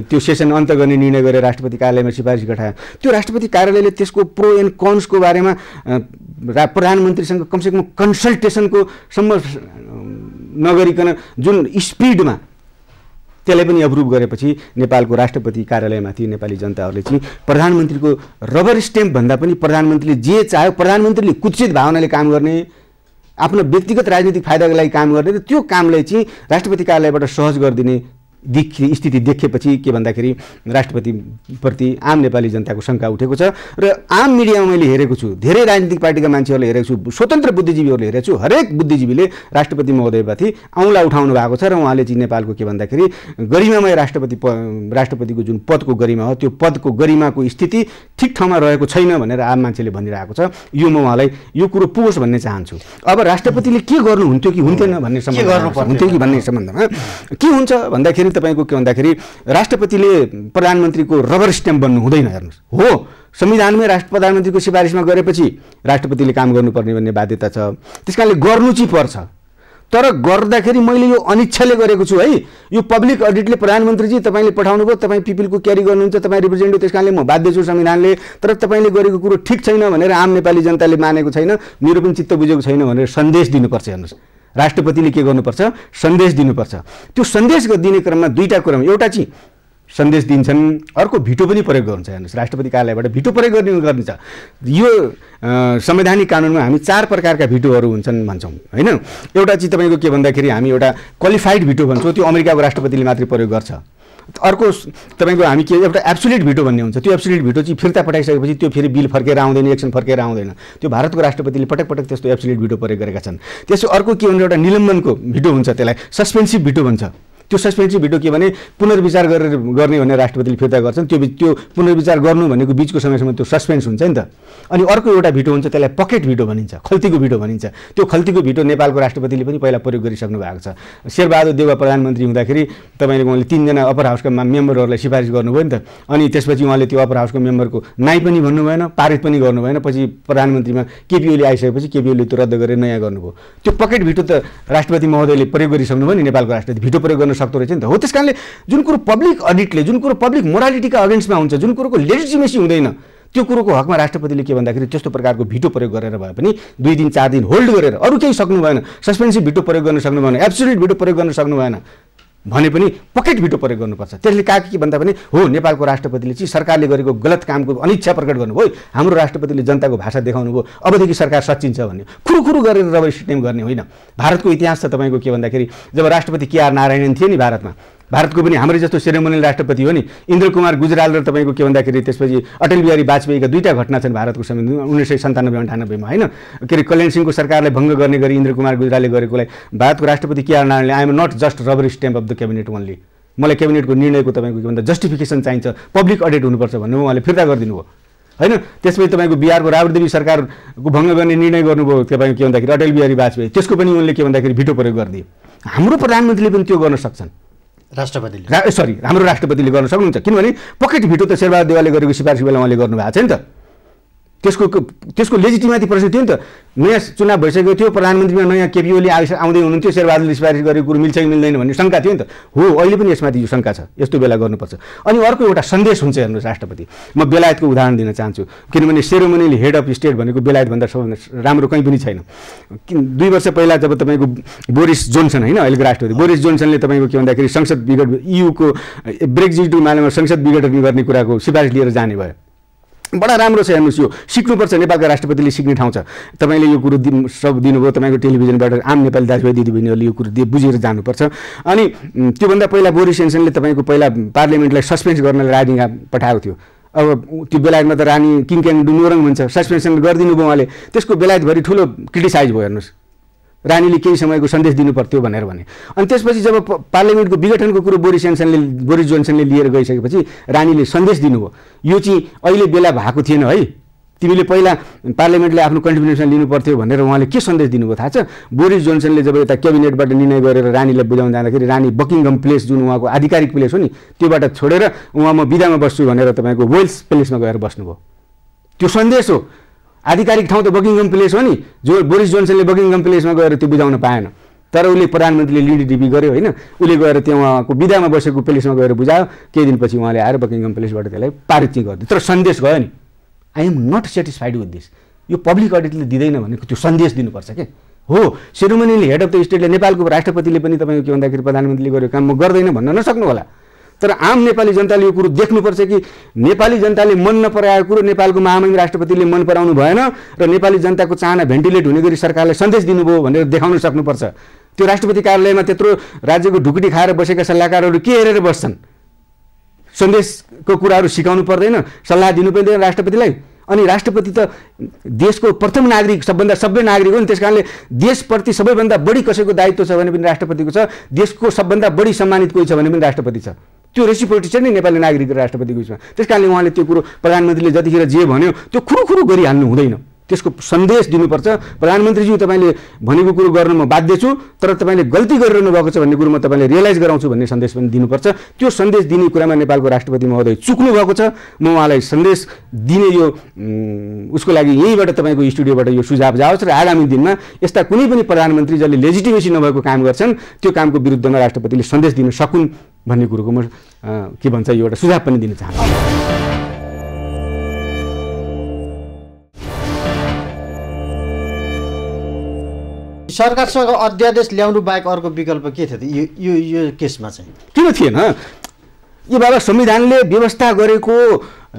त्यो सेसन अन्त गर्ने निर्णय गरेर राष्ट्रपति कार्यालयमा सिफारिस गरायो, त्यो राष्ट्रपति कार्यालयले त्यसको प्रो एन्ड कन्सको बारेमा प्रधानमन्त्रीसँग कमसेकम कन्सल्टेसनको सम्म नगरिकन जुन स्पिडमा त्यसलाई पनि अप्रुभ गरेपछि नेपालको राष्ट्रपति कार्यालयमाथि नेपाली जनताहरूले चाहिँ प्रधानमन्त्रीको रबर स्ट्याम्प भन्दा पनि प्रधानमन्त्रीले जे चाह्यो, प्रधानमन्त्रीले कुत्सित भावनाले काम गर्ने, आफ्नो व्यक्तिगत राजनीतिक फाइदाको लागि काम गर्ने र त्यो कामलाई चाहिँ राष्ट्रपति कार्यालयबाट सहज गरिदिने स्थिति देखेपछि के भन्दाखेरि राष्ट्रपतिप्रति आम नेपाली जनताको शङ्का उठेको छ। र आम मिडियामा मैले हेरेको छु, धेरै राजनीतिक पार्टीका मान्छेहरूले हेरेको छु, स्वतन्त्र बुद्धिजीवीहरूले हेरेको छु, हरेक बुद्धिजीवीले राष्ट्रपति महोदयमाथि औँला उठाउनु भएको छ र उहाँले चाहिँ नेपालको के भन्दाखेरि गरिमामय राष्ट्रपतिको जुन पदको गरिमा हो, त्यो पदको गरिमाको स्थिति ठिक ठाउँमा रहेको छैन भनेर आम मान्छेले भनिरहेको छ। यो म उहाँलाई यो कुरो पुगोस् भन्ने चाहन्छु। अब राष्ट्रपतिले के गर्नुहुन्थ्यो कि हुन्थेन भन्ने सम्बन्धमा के हुन्छ भन्दाखेरि तपाईँको के भन्दाखेरि राष्ट्रपतिले प्रधानमन्त्रीको रबर स्ट्याम्प बन्नु हुँदैन। हेर्नुहोस्, हो संविधानमै प्रधानमन्त्रीको सिफारिसमा गरेपछि राष्ट्रपतिले काम गर्नुपर्ने भन्ने बाध्यता छ, त्यस कारणले गर्नु चाहिँ पर्छ। तर गर्दाखेरि मैले यो अनिच्छाले गरेको छु है, यो पब्लिक अडिटले प्रधानमन्त्रीजी तपाईँले पठाउनु भयो, तपाईँ पिपिलको क्यारी गर्नुहुन्छ, तपाईँ रिप्रेजेन्टेटिभ, त्यस कारणले म बाध्य छु संविधानले, तर तपाईँले गरेको कुरो ठिक छैन भनेर आम नेपाली जनताले मानेको छैन, मेरो पनि चित्त बुझेको छैन भनेर सन्देश दिनुपर्छ। हेर्नुहोस्, राष्ट्रपतिले के गर्नुपर्छ? सन्देश दिनुपर्छ। त्यो सन्देश दिने क्रममा दुईवटा कुरामा, एउटा चाहिँ सन्देश दिन्छन्, अर्को भिटो पनि प्रयोग गर्नुहुन्छ। हेर्नुहोस्, राष्ट्रपति कार्यालयबाट भिटो प्रयोग गर्नुहुन्छ। यो संवैधानिक कानुनमा हामी 4 प्रकारका भिटोहरू हुन्छन् भन्छौँ होइन। एउटा चाहिँ तपाईँको के भन्दाखेरि हामी एउटा क्वालिफाइड भिटो भन्छौँ, त्यो अमेरिकाको राष्ट्रपतिले मात्रै प्रयोग गर्छ। अर्को तपाईँको हामी के एउटा एब्सोल्युट भिटो भन्ने हुन्छ, त्यो एब्सोल्युट भिटो चाहिँ फिर्ता पठाइसकेपछि त्यो फेरि बिल फर्केर आउँदैन, एक्सन फर्केर आउँदैन। त्यो भारतको राष्ट्रपतिले पटक पटक त्यस्तो एब्सोल्युट भिटो प्रयोग गरेका छन्। त्यसो अर्को के हुन्छ, एउटा निलम्बनको भिटो हुन्छ, त्यसलाई सस्पेन्सिभ भिटो भन्छ। त्यो सस्पेन्सिभ भिटो के भने पुनर्विचार गर्ने भनेर राष्ट्रपतिले फिर्ता गर्छन्, त्यो पुनर्विचार गर्नु भनेको बिचको समयसम्म त्यो सस्पेन्स हुन्छ नि त। अनि अर्को एउटा भिटो हुन्छ, त्यसलाई पकेट भिटो भनिन्छ, खल्तीको भिटो भनिन्छ। त्यो खल्तीको भिटो नेपालको राष्ट्रपतिले पनि पहिला प्रयोग गरिसक्नु भएको छ। शेरबहादुर देउवा प्रधानमन्त्री हुँदाखेरि तपाईँले उहाँले 3 जना अप्पर हाउसका मेम्बरहरूलाई सिफारिस गर्नुभयो नि त, अनि त्यसपछि उहाँले त्यो अप्पर हाउसको मेम्बरको नाइ पनि भन्नु भएन, पारित पनि गर्नु भएन। पछि प्रधानमन्त्रीमा केपी ओली आइसकेपछि केपी ओलीले त्यो रद्द गरेर नयाँ गर्नुभयो। त्यो पकेट भिटो त राष्ट्रपति महोदयले प्रयोग गरिसक्नुभयो नि, नेपालको राष्ट्रपति भिटो प्रयोग गर्न सक्दो रहेछ नि त। हो, त्यस कारणले जुन कुरो पब्लिक अडिटले, जुन कुरो पब्लिक मोरालिटीका अगेन्स्टमा हुन्छ, जुन कुरोको लेजिटिमेसी हुँदैन, त्यो कुरोको हकमा राष्ट्रपतिले के भन्दाखेरि त्यस्तो प्रकारको भिटो प्रयोग गरेर भए पनि 2 दिन 4 दिन होल्ड गरेर अरू केही सक्नु भएन, सस्पेन्सिभ भिटो प्रयोग गर्न सक्नु भएन, एब्सोल्युट भिटो प्रयोग गर्न सक्नु भएन भने पनि पकेट भिटो प्रयोग गर्नुपर्छ। त्यसले के भन्दा पनि हो नेपालको राष्ट्रपतिले चाहिँ सरकारले गरेको गलत कामको अनिच्छा प्रकट गर्नुभयो, हाम्रो राष्ट्रपतिले जनताको भाषा देखाउनु भयो, अबदेखि सरकार सच्चिन्छ भन्ने खुरुखुरु गरेर रबर स्ट्याम्प गर्ने होइन। भारतको इतिहास छ तपाईँको के भन्दाखेरि जब राष्ट्रपति KR नारायणन थिए नि भारतको पनि हाम्रै जस्तो सेरेमोनियल राष्ट्रपति हो नि, इन्द्र कुमार गुजराल र तपाईँको के भन्दाखेरि त्यसपछि अटल बिहारी वाजपेयीका 2टा घटना छन् भारतको संविधान 1997-98 मा होइन। के अरे कल्याण सिंहको सरकारलाई भङ्ग गर्ने गरी इन्द्र कुमार गुजरालले गरेकोलाई भारतको राष्ट्रपति KR नारायणले I am not just rubber stamp of the cabinet only, मलाई क्याबिनेटको निर्णयको तपाईँको के भन्दा जस्टिफिकेसन चाहिन्छ, पब्लिक अडिट हुनुपर्छ भन्नु उहाँले फिर्ता गरिदिनु भयो होइन। त्यसपछि तपाईँको बिहारको राबर्टदेवी सरकारको भङ्ग गर्ने निर्णय गर्नुभयो तपाईँको के भन्दाखेरि अटल बिहारी वाजपेयी, त्यसको पनि उनले के भन्दाखेरि भिटो प्रयोग गरिदिए। हाम्रो प्रधानमन्त्रीले पनि त्यो गर्न सक्छन्, हाम्रो राष्ट्रपतिले गर्न सक्नुहुन्छ, किनभने पकेट भिटो त शेरबहादुर देउवाले गरेको सिफारिस बेला उहाँले गर्नुभएको छ नि त। त्यसको लेजिटिमेटी प्रश्न थियो नि त। नयाँ चुनाव भइसकेको थियो, प्रधानमन्त्रीमा नयाँ केपी ओली आउँदै हुनुहुन्थ्यो, शेरबहादुरले सिफारिस गरेको कुरो मिल्छ कि मिल्दैन भन्ने शङ्का थियो नि त। हो, अहिले पनि यसमाथि यो शङ्का छ, यस्तो बेला गर्नुपर्छ। अनि अर्को एउटा सन्देश हुन्छ हेर्नुहोस् राष्ट्रपति, म बेलायतको उदाहरण दिन चाहन्छु, किनभने सेरोमोनियल हेड अफ स्टेट भनेको बेलायतभन्दा सबभन्दा राम्रो कहीँ पनि छैन। 2 वर्ष पहिला जब तपाईँको बोरिस जोन्सन होइन अहिलेको राष्ट्रपति बोरिस जोन्सनले तपाईँको के भन्दाखेरि संसद विघटन युको ब्रेक्जिट मालामा संसद विघटन गर्ने कुराको सिफारिस लिएर जाने भयो। बडा राम्रो छ हेर्नुहोस्, यो सिक्नुपर्छ, नेपालका राष्ट्रपतिले सिक्ने ठाउँ छ। तपाईँले यो कुरो सब दिनुभयो, तपाईँको टेलिभिजनबाट आम नेपाली दाजुभाइ दिदीबहिनीहरूले यो कुरो बुझेर जानुपर्छ। अनि त्योभन्दा पहिला बोरिस जोन्सनले तपाईँको पहिला पार्लियामेन्टलाई सस्पेन्ड गर्नलाई राजीनामा पठाएको थियो। अब त्यो बेलायतमा त रानी किङक्याङ डुनोरङ भन्छ, सस्पेन्सन गरिदिनु भयो उहाँले, त्यसको बेलायतभरि ठुलो क्रिटिसाइज भयो हेर्नुहोस्, रानीले केही समयको सन्देश दिनु पर्थ्यो भनेर भने। अनि त्यसपछि जब पार्लियामेन्टको विघटनको कुरो बोरिस जोन्सनले लिएर गइसकेपछि रानीले सन्देश दिनुभयो, यो चाहिँ अहिले बेला भएको थिएन है, तिमीले पहिला पार्लियामेन्टले आफ्नो कन्ट्रिब्युसन लिनु पर्थ्यो भनेर उहाँले के सन्देश दिनुभयो थाहा छ? बोरिस जोन्सनले जब यता क्याबिनेटबाट निर्णय गरेर रानीलाई बुझाउन जाँदाखेरि रानी बकिङहम प्लेस जुन उहाँको आधिकारिक प्लेस हो नि त्योबाट छोडेर उहाँ म बिदामा बस्छु भनेर तपाईँको वेल्स प्लेसमा गएर बस्नुभयो। त्यो सन्देश हो। आधिकारिक ठाउँ त बकिङहम प्लेस हो नि, जो बोरिस जोन्सनले बकिङहम प्लेसमा गएर त्यो बुझाउन पाएन, तर उसले प्रधानमन्त्रीले लिडिडिपी गर्यो होइन, उसले गएर त्यहाँ उहाँको बिदामा बसेको प्लेसमा गएर बुझायो। केही दिनपछि उहाँले आएर बकिङहम प्लेसबाट त्यसलाई पारित चाहिँ गरिदियो, तर सन्देश गयो नि, I am not satisfied with this, यो पब्लिक अडिटले दिँदैन भनेको त्यो सन्देश दिनुपर्छ के हो। सेरोमोनियल हेड अफ द स्टेटले नेपालको राष्ट्रपतिले पनि तपाईँको के भन्दाखेरि प्रधानमन्त्रीले गरेको काम म गर्दैन भन्न नसक्नु होला, तर आम नेपाली जनताले यो कुरो देख्नुपर्छ कि नेपाली जनताले मन नपराएको कुरो नेपालको महामहिम राष्ट्रपतिले मन पराउनु भएन र नेपाली जनताको चाहना भेन्टिलेट हुने गरी सरकारलाई सन्देश दिनुभयो भनेर देखाउन सक्नुपर्छ। त्यो राष्ट्रपति कार्यालयमा त्यत्रो राज्यको ढुकुटी खाएर बसेका सल्लाहकारहरू के हेरेर बस्छन्? सन्देशको कुराहरू सिकाउनु पर्दैन, सल्लाह दिनु पर्दैन राष्ट्रपतिलाई? अनि राष्ट्रपति त देशको प्रथम नागरिक, सबभन्दा सभ्य नागरिक हो नि, त्यस कारणले देशप्रति सबैभन्दा बढी कसैको दायित्व छ भने पनि राष्ट्रपतिको छ, देशको सबभन्दा बढी सम्मानित कोही छ भने पनि राष्ट्रपति छ। त्यो रेसिप्रोसिटी छ नि नेपाली नागरिक र राष्ट्रपतिको बिचमा। त्यस कारणले उहाँले त्यो कुरो प्रधानमन्त्रीले जतिखेर जे भन्यो त्यो खुरुखुरु गरिहाल्नु हुँदैन, त्यसको सन्देश दिनुपर्छ। प्रधानमन्त्रीज्यू तपाईँले भनेको कुरो गर्न म बाध्य छु, तर तपाईँले गल्ती गरिरहनु भएको छ भन्ने कुरो म तपाईँले रियलाइज गराउँछु भन्ने सन्देश पनि दिनुपर्छ। त्यो सन्देश दिने कुरामा नेपालको राष्ट्रपति महोदय चुक्नु भएको छ। म उहाँलाई सन्देश दिने यो उसको लागि यहीँबाट तपाईँको स्टुडियोबाट यो सुझाव जाओस् र आगामी दिनमा यस्ता कुनै पनि प्रधानमन्त्री जसले लेजिटिमेसी नभएको काम गर्छन् त्यो कामको विरुद्धमा राष्ट्रपतिले सन्देश दिन सकुन् भन्ने कुरोको म के भन्छ यो एउटा सुझाव पनि दिन चाहन्छु। सरकारसँग अध्यादेश ल्याउनु बाहेक अर्को विकल्प के थियो त यो केसमा चाहिँ? किन थिएन? यो बाबा संविधानले व्यवस्था गरेको,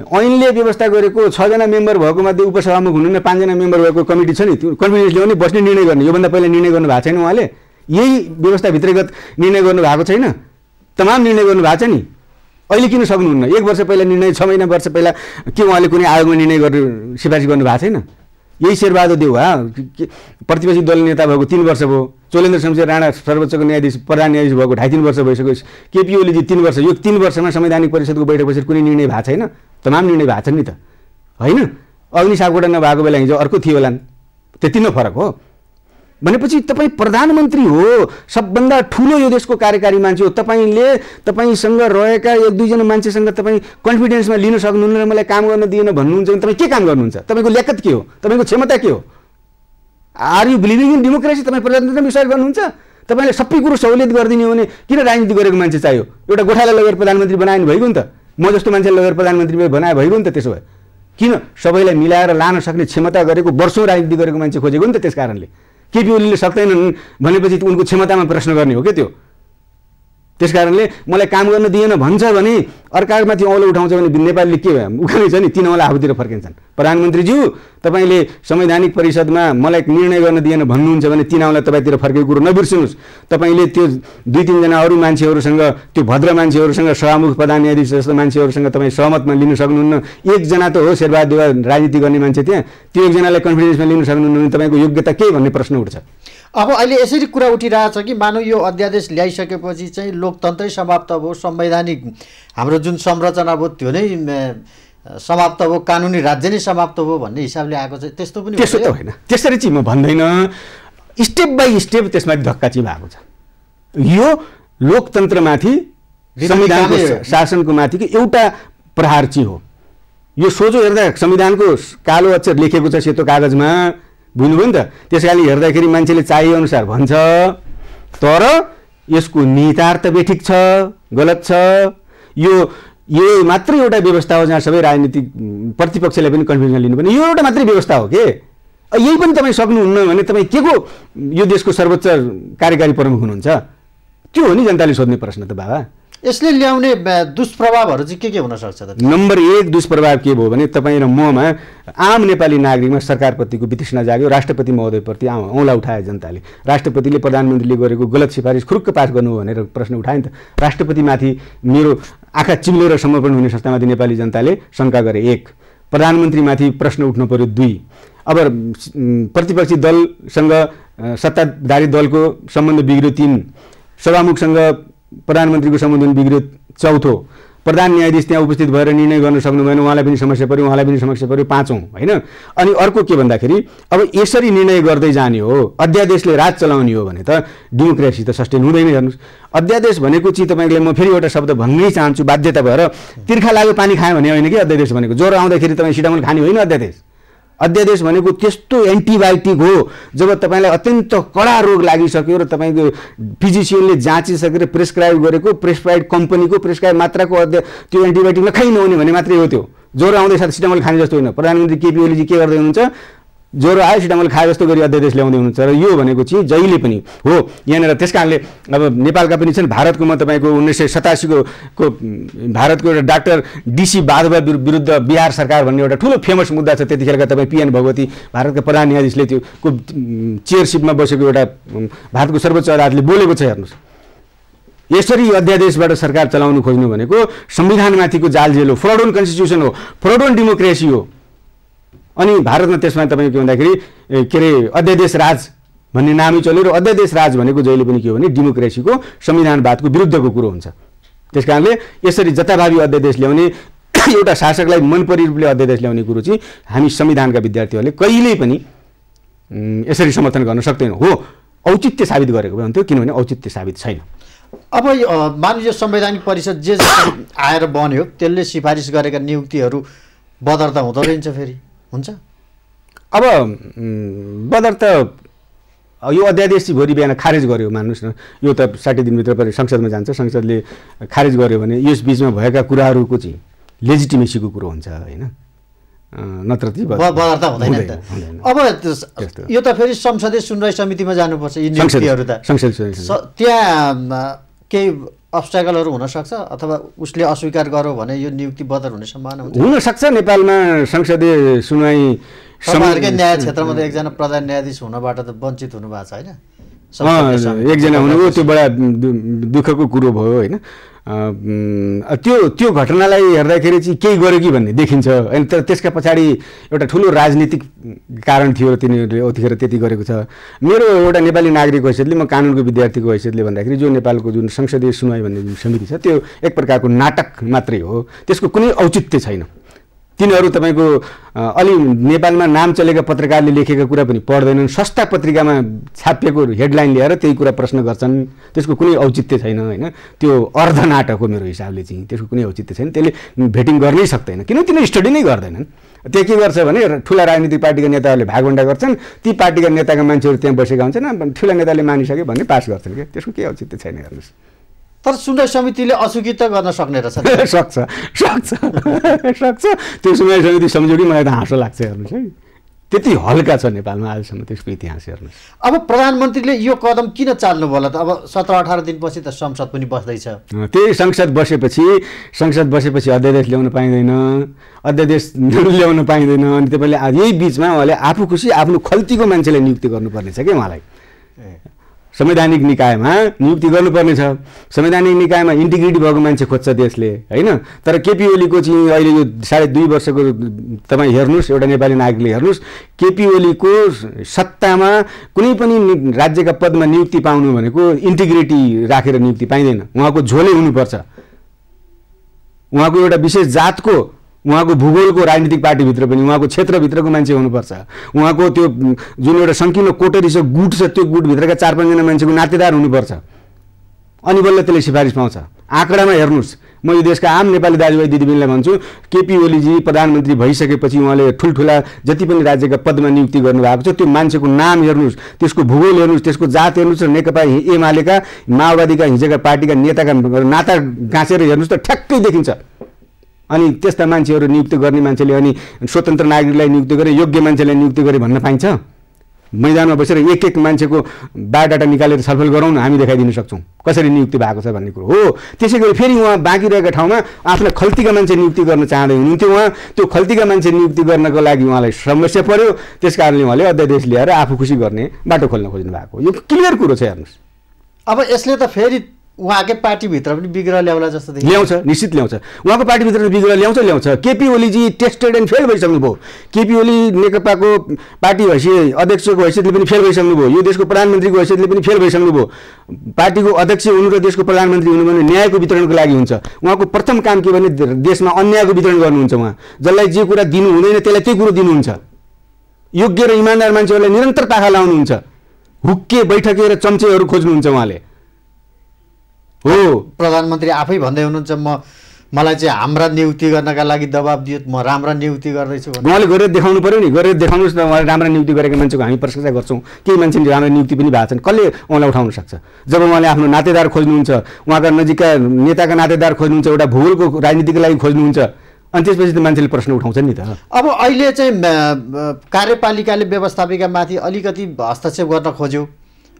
ऐनले व्यवस्था गरेको 6 जना मेम्बर भएको मध्ये उपसभामुख हुनुहुन्न, 5 जना मेम्बर भएको कमिटी छ नि, त्यो कन्भिनेन्स ल्याउने बस्ने निर्णय गर्ने, योभन्दा पहिला निर्णय गर्नु भएको छैन उहाँले? यही व्यवस्थाभित्रगत निर्णय गर्नु भएको छैन? तमाम निर्णय गर्नु भएको छ नि, अहिले किन सक्नुहुन्न? 1 वर्ष पहिला निर्णय, 6 महिना वर्ष पहिला के उहाँले कुनै आयोगमा निर्णय गरेर सिफारिस गर्नु भएको छैन? यही शेरबहादुर देउवा प्रतिपक्षी दल नेता भएको 3 वर्ष भयो, चोलेन्द्र शमशेर राणा सर्वोच्चको न्यायाधीश प्रधान न्यायाधीश भएको 2.5-3 वर्ष भइसक्यो, केपी ओलीजी 3 वर्ष, यो 3 वर्षमा संवैधानिक परिषदको बैठक बसेर कुनै निर्णय भएको छैन? तमाम निर्णय भएको छ नि त, होइन? अग्नि सापकोटा नभएको बेला हिजो अर्को थियो होला, त्यति नै फरक हो भनेपछि तपाईँ प्रधानमन्त्री हो, सबभन्दा ठुलो यो देशको कार्यकारी मान्छे हो, तपाईँसँग रहेका 1-2 जना मान्छेसँग तपाईँ कन्फिडेन्समा लिन सक्नुहुन्न र मलाई काम गर्न दिएन भन्नुहुन्छ भने तपाईँ के काम गर्नुहुन्छ? तपाईँको ल्याकत के हो? तपाईँको क्षमता के हो? Are you believing in democracy? तपाईँ प्रजातन्त्रमा विश्वास गर्नुहुन्छ? तपाईँले सबै कुरो सहुलियत गरिदिने हो भने किन राजनीति गरेको मान्छे चाहियो? एउटा गोठाला लगेर प्रधानमन्त्री बनायो भइगयो नि त, म जस्तो मान्छे लगेर प्रधानमन्त्री बनाए भइगयो नि त। त्यसो भए किन सबैलाई मिलाएर लान सक्ने क्षमता गरेको, वर्षौँ राजनीति गरेको मान्छे खोजेको नि त। त्यस कारणले केपी ओलीले सक्दैनन् भनेपछि उनको क्षमतामा प्रश्न गर्ने हो क्या त्यो? त्यस कारणले मलाई काम गर्न दिएन भन्छ भने अर्कामाथि औलो उठाउँछ भने नेपालले के उखानै छ नि, 3 औला आफूतिर फर्किन्छन्। प्रधानमन्त्रीज्यू तपाईँले संवैधानिक परिषदमा मलाई निर्णय गर्न दिएन भन्नुहुन्छ भने 3 औला तपाईँतिर फर्केको कुरो नबिर्सिनुहोस्। तपाईँले त्यो 2-3 जना अरू मान्छेहरूसँग, त्यो भद्र मान्छेहरूसँग, सभामुख प्रधान न्यायाधीश जस्तो मान्छेहरूसँग तपाईँ सहमतमा लिन सक्नुहुन्न। 1 जना त हो शेरबहादुर देउवा राजनीति गर्ने मान्छे, त्यहाँ त्यो 1 जनालाई कन्फिडेन्समा लिन सक्नुहुन्न भने तपाईँको योग्यता के भन्ने प्रश्न उठ्छ। अब अहिले यसरी कुरा उठिरहेछ कि मानव यो अध्यादेश ल्याइसकेपछि चाहिँ लोकतन्त्रै समाप्त भयो, संवैधानिक हाम्रो जुन संरचना भयो त्यो नै समाप्त भयो, कानुनी राज्य नै समाप्त भयो भन्ने हिसाबले आएको छ। त्यस्तो पनि त्यसो त होइन, त्यसरी चाहिँ म भन्दैन। स्टेप बाई स्टेप त्यसमा धक्का चाहिँ भएको छ। यो लोकतन्त्रमाथि, संविधानको शासनको माथिको एउटा प्रहार चाहिँ हो। यो सोझो हेर्दा संविधानको कालो अक्षर लेखेको छ सेतो कागजमा, बुझ्नुभयो नि त। त्यस कारणले हेर्दाखेरि मान्छेले चाहिए अनुसार भन्छ, तर यसको निहितार्थ बेठिक छ, गलत छ। यो मात्रै एउटा व्यवस्था हो जहाँ सबै राजनीतिक प्रतिपक्षलाई पनि कन्फ्युजन लिनुपर्ने, यो एउटा मात्रै व्यवस्था हो के? यही पनि तपाईँ सक्नुहुन्न भने तपाईँ के को यो देशको सर्वोच्च कार्यकारी प्रमुख हुनुहुन्छ? त्यो हो नि जनताले सोध्ने प्रश्न त बाबा। यसले ल्याउने दुष्प्रभावहरू चाहिँ के हुन सक्छ त? नम्बर 1 दुष्प्रभाव के भयो भने तपाईँ र ममा, आम नेपाली नागरिकमा सरकारप्रतिको वितृष्णा जाग्यो। राष्ट्रपति महोदयप्रति औँला उठाए जनताले। राष्ट्रपतिले प्रधानमन्त्रीले गरेको गलत सिफारिस खुरुक्क पास गर्नु भनेर प्रश्न उठाए नि त। राष्ट्रपतिमाथि मेरो आँखा चिम्लेर समर्पण हुने संस्थामाथि नेपाली जनताले शङ्का गरे 1। प्रधानमन्त्रीमाथि प्रश्न उठ्नु पर्यो 2। अब प्रतिपक्षी दलसँग सत्ताधारी दलको सम्बन्ध बिग्रियो 3। सभामुखसँग प्रधानमन्त्रीको सम्बन्ध बिग्रियो 4। प्रधान न्यायाधीश त्यहाँ उपस्थित भएर निर्णय गर्न सक्नु भएन, उहाँलाई पनि समस्या पर्यो, उहाँलाई पनि समस्या पर्यो 5औँ, होइन? अनि अर्को के भन्दाखेरि अब यसरी निर्णय गर्दै जाने हो, अध्यादेशले राज चलाउने हो भने त डेमोक्रेसी त सस्टेन हुँदैन। हेर्नुहोस्, अध्यादेश भनेको चाहिँ तपाईँले, म फेरि एउटा शब्द भन्नै चाहन्छु बाध्यता भएर, तिर्खा लाग्यो पानी खायो भने होइन कि अध्यादेश भनेको। ज्वरो आउँदाखेरि तपाईँ सिटामोल खाने होइन अध्यादेश। अध्यादेश भनेको त्यस्तो एन्टिबायोटिक हो जब तपाईँलाई अत्यन्त कडा रोग लागिसक्यो र तपाईँको फिजिसियनले जाँचिसकेर प्रेस्क्राइब गरेको, प्रेस्क्राइब कम्पनीको प्रेस्क्राइब मात्राको त्यो एन्टिबायोटिक नखाइ नहुने भने मात्रै हो त्यो। ज्वरो आउँदैछ सिटामोल खाने जस्तो होइन। प्रधानमन्त्री केपी ओलीजी के गर्दै हुनुहुन्छ? ज्वरो आयो सिटामोल खाए जस्तो गरी अध्यादेश ल्याउँदै हुनुहुन्छ। र यो भनेको चाहिँ जहिले पनि हो यहाँनिर। त्यस कारणले अब नेपालका पनि छन्। भारतको म तपाईँको 1987 को भारतको एउटा डाक्टर DC बाधवा विरुद्ध बिहार सरकार भन्ने एउटा ठुलो फेमस मुद्दा छ। त्यतिखेरका तपाईँ PN भगवती भारतका प्रधान न्यायाधीशले त्यो को चेयरसिपमा बसेको एउटा भारतको सर्वोच्च अदालतले बोलेको छ। हेर्नुहोस्, यसरी अध्यादेशबाट सरकार चलाउनु खोज्नु भनेको संविधानमाथिको जालजेल हो, फ्रड अन कन्स्टिट्युसन हो, फ्रड अन डेमोक्रेसी हो। अनि भारतमा त्यसमा तपाईँको के भन्दाखेरि के अरे अध्यादेश राज भन्ने नामै चल्यो र अध्यादेश राज भनेको जहिले पनि के हो भने डेमोक्रेसीको संविधानवादको विरुद्धको कुरो हुन्छ। त्यस कारणले यसरी जताभावी अध्यादेश ल्याउने एउटा शासकलाई मनपरी रूपले अध्यादेश ल्याउने कुरो चाहिँ हामी संविधानका विद्यार्थीहरूले कहिल्यै पनि यसरी समर्थन गर्न सक्दैनौँ। हो, औचित्य साबित गरेको भए हुन्थ्यो, किनभने औचित्य साबित छैन। अब माननीय संवैधानिक परिषद जे आएर बन्यो त्यसले सिफारिस गरेका नियुक्तिहरू बदर्ता हुँदो रहन्छ, फेरि हुन्छ। अब बदर त यो अध्यादेश चाहिँ भोलि बिहान खारेज गर्यो मान्नुहोस् न, यो त 60 दिनभित्र पनि संसदमा जान्छ। संसदले खारेज गर्यो भने यस बिचमा भएका कुराहरूको चाहिँ लेजिटिमेसीको कुरो हुन्छ, होइन? नत्र बदर्ता हुँदैन नि त। अब यो त फेरि संसदीय सुनवाई समितिमा जानुपर्छ यी नियुक्तिहरू त। त्यहाँ केही अब्स्ट्याकलहरू हुनसक्छ अथवा उसले अस्वीकार गर्यो भने यो नियुक्ति बदर हुने सम्भावना हुन्छ। हुनसक्छ। नेपालमा संसदीय सुनवाई तपाईँहरूकै न्याय क्षेत्रमा त एकजना प्रधान न्यायाधीश हुनबाट त वञ्चित हुनुभएको छ, होइन? एकजना हुनुभयो, त्यो बडा दुःखको कुरो भयो, होइन? त्यो घटनालाई हेर्दाखेरि चाहिँ केही गर्यो कि भन्ने देखिन्छ। अनि तर त्यसका पछाडि एउटा ठुलो राजनीतिक कारण थियो, तिनीहरूले यतिखेर त्यति गरेको छ। मेरो एउटा नेपाली नागरिकको हैसियतले, म कानुनको विद्यार्थीको हैसियतले भन्दाखेरि जो नेपालको जुन संसदीय सुनवाई भन्ने जुन समिति छ त्यो एक प्रकारको नाटक मात्रै हो, त्यसको कुनै औचित्य छैन। तिनीहरू तपाईँको अलि नेपालमा नाम चलेका पत्रकारले लेखेका कुरा पनि पढ्दैनन्, सस्ता पत्रिकामा छापिएको हेडलाइन ल्याएर त्यही कुरा प्रश्न गर्छन्, त्यसको कुनै औचित्य छैन, होइन? त्यो अर्धनाटक हो मेरो हिसाबले चाहिँ, त्यसको कुनै औचित्य छैन। त्यसले भेटिङ गर्नै सक्दैन, किनभने तिनीहरू स्टडी नै गर्दैनन्। त्यो के गर्छ भने ठुला राजनीतिक पार्टीका नेताहरूले भागभन्डा गर्छन्, ती पार्टीका नेताका मान्छेहरू त्यहाँ बसेका हुन्छन्, ठुला नेताले मानिसके भन्ने पास गर्छन् क्या, त्यसको केही औचित्य छैन। हेर्नुहोस्, तर सुनवाई समितिले अस्वीकृत गर्न सक्ने रहेछ। सक्छ त्यो सुनवाई समिति सम्झौटी मलाई त हाँसो लाग्छ। हेर्नुहोस् है, त्यति हल्का छ नेपालमा आजसम्म त्यसको इतिहास। हेर्नुहोस्, अब प्रधानमन्त्रीले यो कदम किन चाल्नु होला त? अब 17-18 दिनपछि त संसद पनि बस्दैछ। त्यही संसद बसेपछि अध्यादेश ल्याउन पाइँदैन, अध्यादेश ल्याउन पाइँदैन। अनि तपाईँले यही बिचमा उहाँले आफू खुसी आफ्नो खल्तीको मान्छेलाई नियुक्ति गर्नुपर्ने छ क्या उहाँलाई। संवैधानिक निकायमा नियुक्ति गर्नुपर्ने छ। संवैधानिक निकायमा इन्टिग्रिटी भएको मान्छे खोज्छ देशले, होइन? तर केपी ओलीको चाहिँ अहिले यो 2.5 वर्षको तपाईँ हेर्नुहोस्, एउटा नेपाली नागरिकले हेर्नुहोस्, केपी ओलीको सत्तामा कुनै पनि राज्यका पदमा नियुक्ति पाउनु भनेको इन्टिग्रिटी राखेर नियुक्ति पाइँदैन। उहाँको झोले हुनुपर्छ, उहाँको एउटा विशेष जातको, उहाँको भूगोलको राजनीतिक पार्टीभित्र पनि उहाँको क्षेत्रभित्रको मान्छे हुनुपर्छ, उहाँको त्यो जुन एउटा सङ्कीर्ण कोटरी छ, गुट छ, त्यो गुटभित्रका 4-5 जना मान्छेको नातेदार हुनुपर्छ, अनि बल्ल त्यसले सिफारिस पाउँछ। आँकडामा हेर्नुहोस्, म यो देशका आम नेपाली दाजुभाइ दिदीबहिनीलाई भन्छु, केपी ओलीजी प्रधानमन्त्री भइसकेपछि उहाँले ठुल्ठुला जति पनि राज्यका पदमा नियुक्ति गर्नुभएको छ त्यो मान्छेको नाम हेर्नुहोस्, त्यसको भूगोल हेर्नुहोस्, त्यसको जात हेर्नुहोस् र नेकपा एमालेका माओवादीका हिजोका पार्टीका नेताका नाता गाँसेर हेर्नुहोस् त ठ्याक्कै देखिन्छ। अनि त्यस्ता मान्छेहरू नियुक्ति गर्ने मान्छेले अनि स्वतन्त्र नागरिकलाई नियुक्ति गरे, योग्य मान्छेलाई नियुक्ति गरे भन्न पाइन्छ? मैदानमा बसेर एक एक मान्छेको बायोडाटा निकालेर छलफल गरौँ न, हामी देखाइदिन सक्छौँ कसरी नियुक्ति भएको छ भन्ने कुरो हो। त्यसै गरी फेरि उहाँ बाँकी रहेका ठाउँमा आफ्ना खल्तीका मान्छे नियुक्ति गर्न चाहँदै हुनुहुन्थ्यो। उहाँ त्यो खल्तीका मान्छे नियुक्ति गर्नको लागि उहाँलाई समस्या पर्यो, त्यस कारणले उहाँले अध्यादेश ल्याएर आफू खुसी गर्ने बाटो खोल्न खोज्नु भएको। यो क्लियर कुरो छ, हेर्नुहोस्। अब यसले त फेरि उहाँकै पार्टीभित्र पनि विग्रह ल्याउला जस्तो देखिन्छ। ल्याउँछ, निश्चित ल्याउँछ। उहाँको पार्टीभित्र विग्रह ल्याउँछ। KP Oli ji tested and fail भइसक्नुभयो। केपी ओली नेकपाको पार्टी हैसियत अध्यक्षको हैसियतले पनि फेल भइसक्नुभयो। यो देशको प्रधानमन्त्रीको हैसियतले पनि फेल भइसक्नुभयो। पार्टीको अध्यक्ष हुनु र देशको प्रधानमन्त्री हुनु भने न्यायको वितरणको लागि हुन्छ। उहाँको प्रथम काम के भने देशमा अन्यायको वितरण गर्नुहुन्छ। उहाँ जसलाई जे कुरा दिनु हुँदैन त्यसलाई त्यही कुरो दिनुहुन्छ। योग्य र इमानदार मान्छेहरूलाई निरन्तर पाखा लाउनुहुन्छ। हुक्के बैठके र चम्चेहरू खोज्नुहुन्छ उहाँले। हो, प्रधानमन्त्री आफै भन्दै हुनुहुन्छ मलाई चाहिँ हाम्रा नियुक्ति गर्नका लागि दबाब दियो, म राम्रा नियुक्ति गर्दैछु। उहाँले गरेर देखाउनु पर्यो नि, गरेर देखाउनुहोस् न। उहाँले राम्रा नियुक्ति गरेका मान्छेको हामी प्रशंसा गर्छौँ। केही मान्छे राम्रा नियुक्ति पनि भएको छन्, कसले उहाँलाई उठाउन सक्छ? जब उहाँले आफ्नो नातेदार खोज्नुहुन्छ, उहाँका नजिकका नेताका नातेदार खोज्नुहुन्छ, एउटा भूगोलको राजनीतिको लागि खोज्नुहुन्छ, अनि त्यसपछि त मान्छेले प्रश्न उठाउँछन् नि त। अब अहिले चाहिँ कार्यपालिकाले व्यवस्थापिकामाथि अलिकति हस्तक्षेप गर्न खोज्यो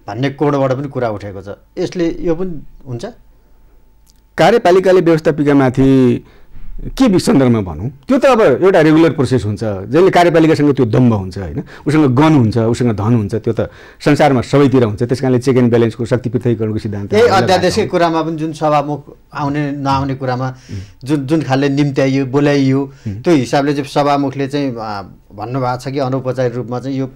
भन्ने कोणबाट पनि कुरा उठेको छ। यसले यो पनि हुन्छ? कार्यपालिकाले व्यवस्थापिकामाथि के सन्दर्भमा भनौँ, त्यो त अब एउटा रेगुलर प्रोसेस हुन्छ। जसले कार्यपालिकासँग त्यो दम्भ हुन्छ, होइन, उसँग गन हुन्छ, उसँग धन हुन्छ, त्यो त संसारमा सबैतिर हुन्छ। त्यस कारणले चेक एन्ड ब्यालेन्सको शक्ति पृथकीकरणको सिद्धान्त यही अध्यादेशकै कुरामा पनि जुन सभामुख आउने नआउने कुरामा जुन खालले निम्त्याइयो बोलाइयो त्यो हिसाबले चाहिँ सभामुखले चाहिँ भन्नुभएको छ कि अनौपचारिक रूपमा चाहिँ यो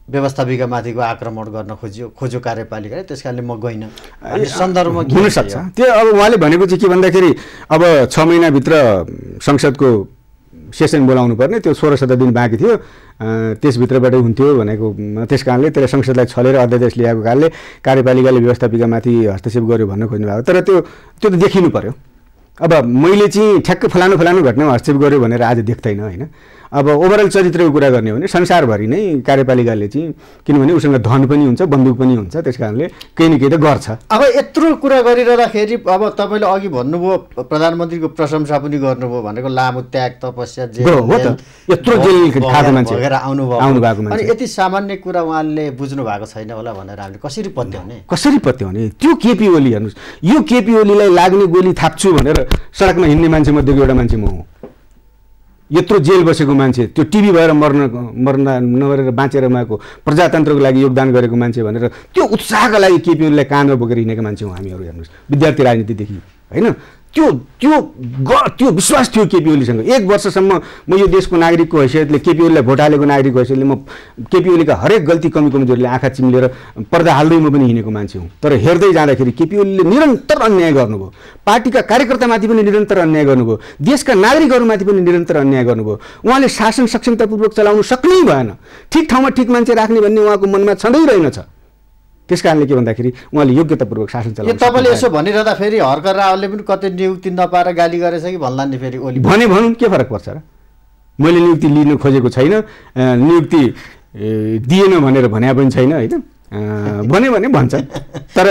व्यवस्थापिकामाथिको आक्रमण गर्न खोज्यो कार्यपालिकाले, त्यस कारणले म गइनँ भन्ने सन्दर्भमा हुनसक्छ। त्यो अब उहाँले भनेको चाहिँ के भन्दाखेरि अब 6 महिनाभित्र संसदको सेसन बोलाउनु पर्ने, त्यो 16-17 दिन बाँकी थियो, त्यसभित्रबाटै हुन्थ्यो भनेको। त्यस कारणले त्यसलाई संसदलाई छलेर अध्यादेश ल्याएको कारणले कार्यपालिकाले व्यवस्थापिकामाथि हस्तक्षेप गर्यो भन्न खोज्नु भएको। तर त्यो त देखिनु पर्यो। अब मैले चाहिँ ठ्याक्क फलानु घटनामा हस्तक्षेप गर्यो भनेर आज देख्दैन, होइन। अब ओभरअल चरित्रको कुरा गर्ने हो भने संसारभरि नै कार्यपालिकाले चाहिँ, किनभने उसँग धन पनि हुन्छ, बन्दुक पनि हुन्छ, त्यस कारणले केही न केही त गर्छ। अब यत्रो कुरा गरिरहँदाखेरि अब तपाईँले अघि भन्नुभयो प्रधानमन्त्रीको प्रशंसा पनि गर्नुभयो भनेको लामो त्याग तपस्या हो त, यत्रो जेल खाएको मान्छे आउनु भएको मान्छे, अनि यति सामान्य कुरा उहाँले बुझ्नु भएको छैन होला भनेर हामीले कसरी पत्याउने? त्यो केपी ओली हेर्नुहोस्, यो केपी ओलीलाई लाग्ने गोली थाप्छु भनेर सडकमा हिँड्ने मान्छे मध्येको एउटा मान्छे म हुँ। यत्रो जेल बसेको मान्छे, त्यो टिभी भएर मर्न नगरेर बाँचेर उहाँको प्रजातन्त्रको लागि योगदान गरेको मान्छे भनेर त्यो उत्साहका लागि केपी ओलीलाई काँधमा बोकेर हिँडेका मान्छे हौँ हामीहरू। हेर्नुहोस्, विद्यार्थी राजनीतिदेखि, होइन, त्यो विश्वास थियो केपी ओलीसँग। 1 वर्षसम्म म यो देशको नागरिकको हैसियतले, केपी ओलीलाई भोट हालेको नागरिकको हैसियतले म केपी ओलीका हरेक गल्ती कमी कमजोरीले आँखा चिम्लेर पर्दा हाल्दै म पनि हिँडेको मान्छे हुँ। तर हेर्दै जाँदाखेरि केपी ओलीले निरन्तर अन्याय गर्नुभयो, पार्टीका कार्यकर्तामाथि पनि निरन्तर अन्याय गर्नुभयो, देशका नागरिकहरूमाथि पनि निरन्तर अन्याय गर्नुभयो। उहाँले शासन सक्षमतापूर्वक चलाउनु सक्नै भएन। ठिक ठाउँमा ठिक मान्छे राख्ने भन्ने उहाँको मनमा छँदै रहेनछ। त्यस कारणले के भन्दाखेरि उहाँले योग्यतापूर्वक शासन चलाउनु। तपाईँले यसो भनिरहँदा फेरि हर्कर रावलले पनि कतै नियुक्ति नपाएर गाली गरेछ कि भन्ला नि फेरि ओली भनौँ के फरक पर्छ र? मैले नियुक्ति लिन खोजेको छैन, नियुक्ति दिएन भनेर भने पनि छैन, होइन, भन्यो भने भन्छ। तर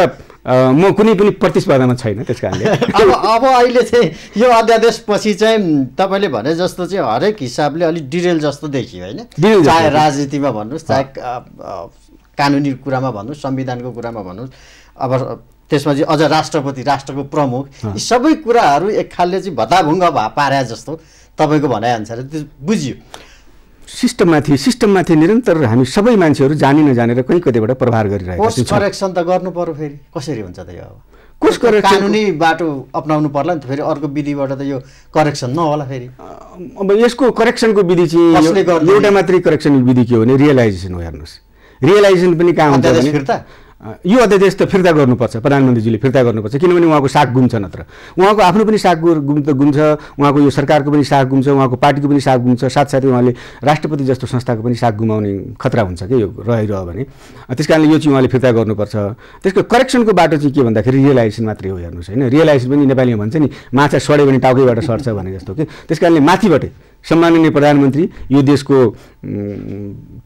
म कुनै पनि प्रतिस्पर्धामा छैन। त्यस कारणले अब अहिले चाहिँ यो अध्यादेश पछि चाहिँ तपाईँले भने जस्तो चाहिँ हरेक हिसाबले अलिक डिटेल जस्तो देखियो, होइन, चाहे राजनीतिमा भन्नुहोस्, चाहे कानुनी कुरामा भन्नुहोस्, संविधानको कुरामा भन्नुहोस्, अब त्यसमा चाहिँ अझ राष्ट्रपति, राष्ट्रको प्रमुख, यी सबै कुराहरू एक खालले चाहिँ भत्ताभुङ्ग पारे जस्तो तपाईँको भनाइअनुसार त्यो बुझियो। सिस्टममाथि निरन्तर हामी सबै मान्छेहरू जानी नजानेर कहीँ कतैबाट प्रहार गरिरहेका छौँ। कोर्स करेक्सन त गर्नु पर्यो, फेरि कसरी हुन्छ त यो? अब कोर्स करेक्सन कानुनी बाटो अपनाउनु पर्ला नि त, फेरि अर्को विधिबाट त यो करेक्सन नहोला फेरि। अब यसको करेक्सनको विधि चाहिँ एउटा मात्रै करेक्सन विधि के हो भने रियलाइजेसन हो। हेर्नुहोस्, रियलाइजेसन पनि कहाँ हुन्छ भने यो अध्यादेश त फिर्ता गर्नुपर्छ, प्रधानमन्त्रीजीले फिर्ता गर्नुपर्छ, किनभने उहाँको साख गुम्छ, नत्र उहाँको आफ्नो पनि साख गुम्छ, उहाँको यो सरकारको पनि साख गुम्छ, उहाँको पार्टीको पनि साख गुम्छ, साथसाथै उहाँले राष्ट्रपति जस्तो संस्थाको पनि साख गुमाउने खतरा हुन्छ कि यो रहिरह्यो भने। त्यस कारणले यो चाहिँ उहाँले फिर्ता गर्नुपर्छ। त्यसको करेक्सनको बाटो चाहिँ के भन्दाखेरि रियलाइजेसन मात्रै हो, हेर्नुहोस् होइन। रियलाइजेसन पनि नेपालीमा भन्छ नि, माछा सड्यो भने टाउकैबाट सर्छ भने जस्तो कि। त्यस कारणले माथिबाटै सम्माननीय प्रधानमन्त्री, यो देशको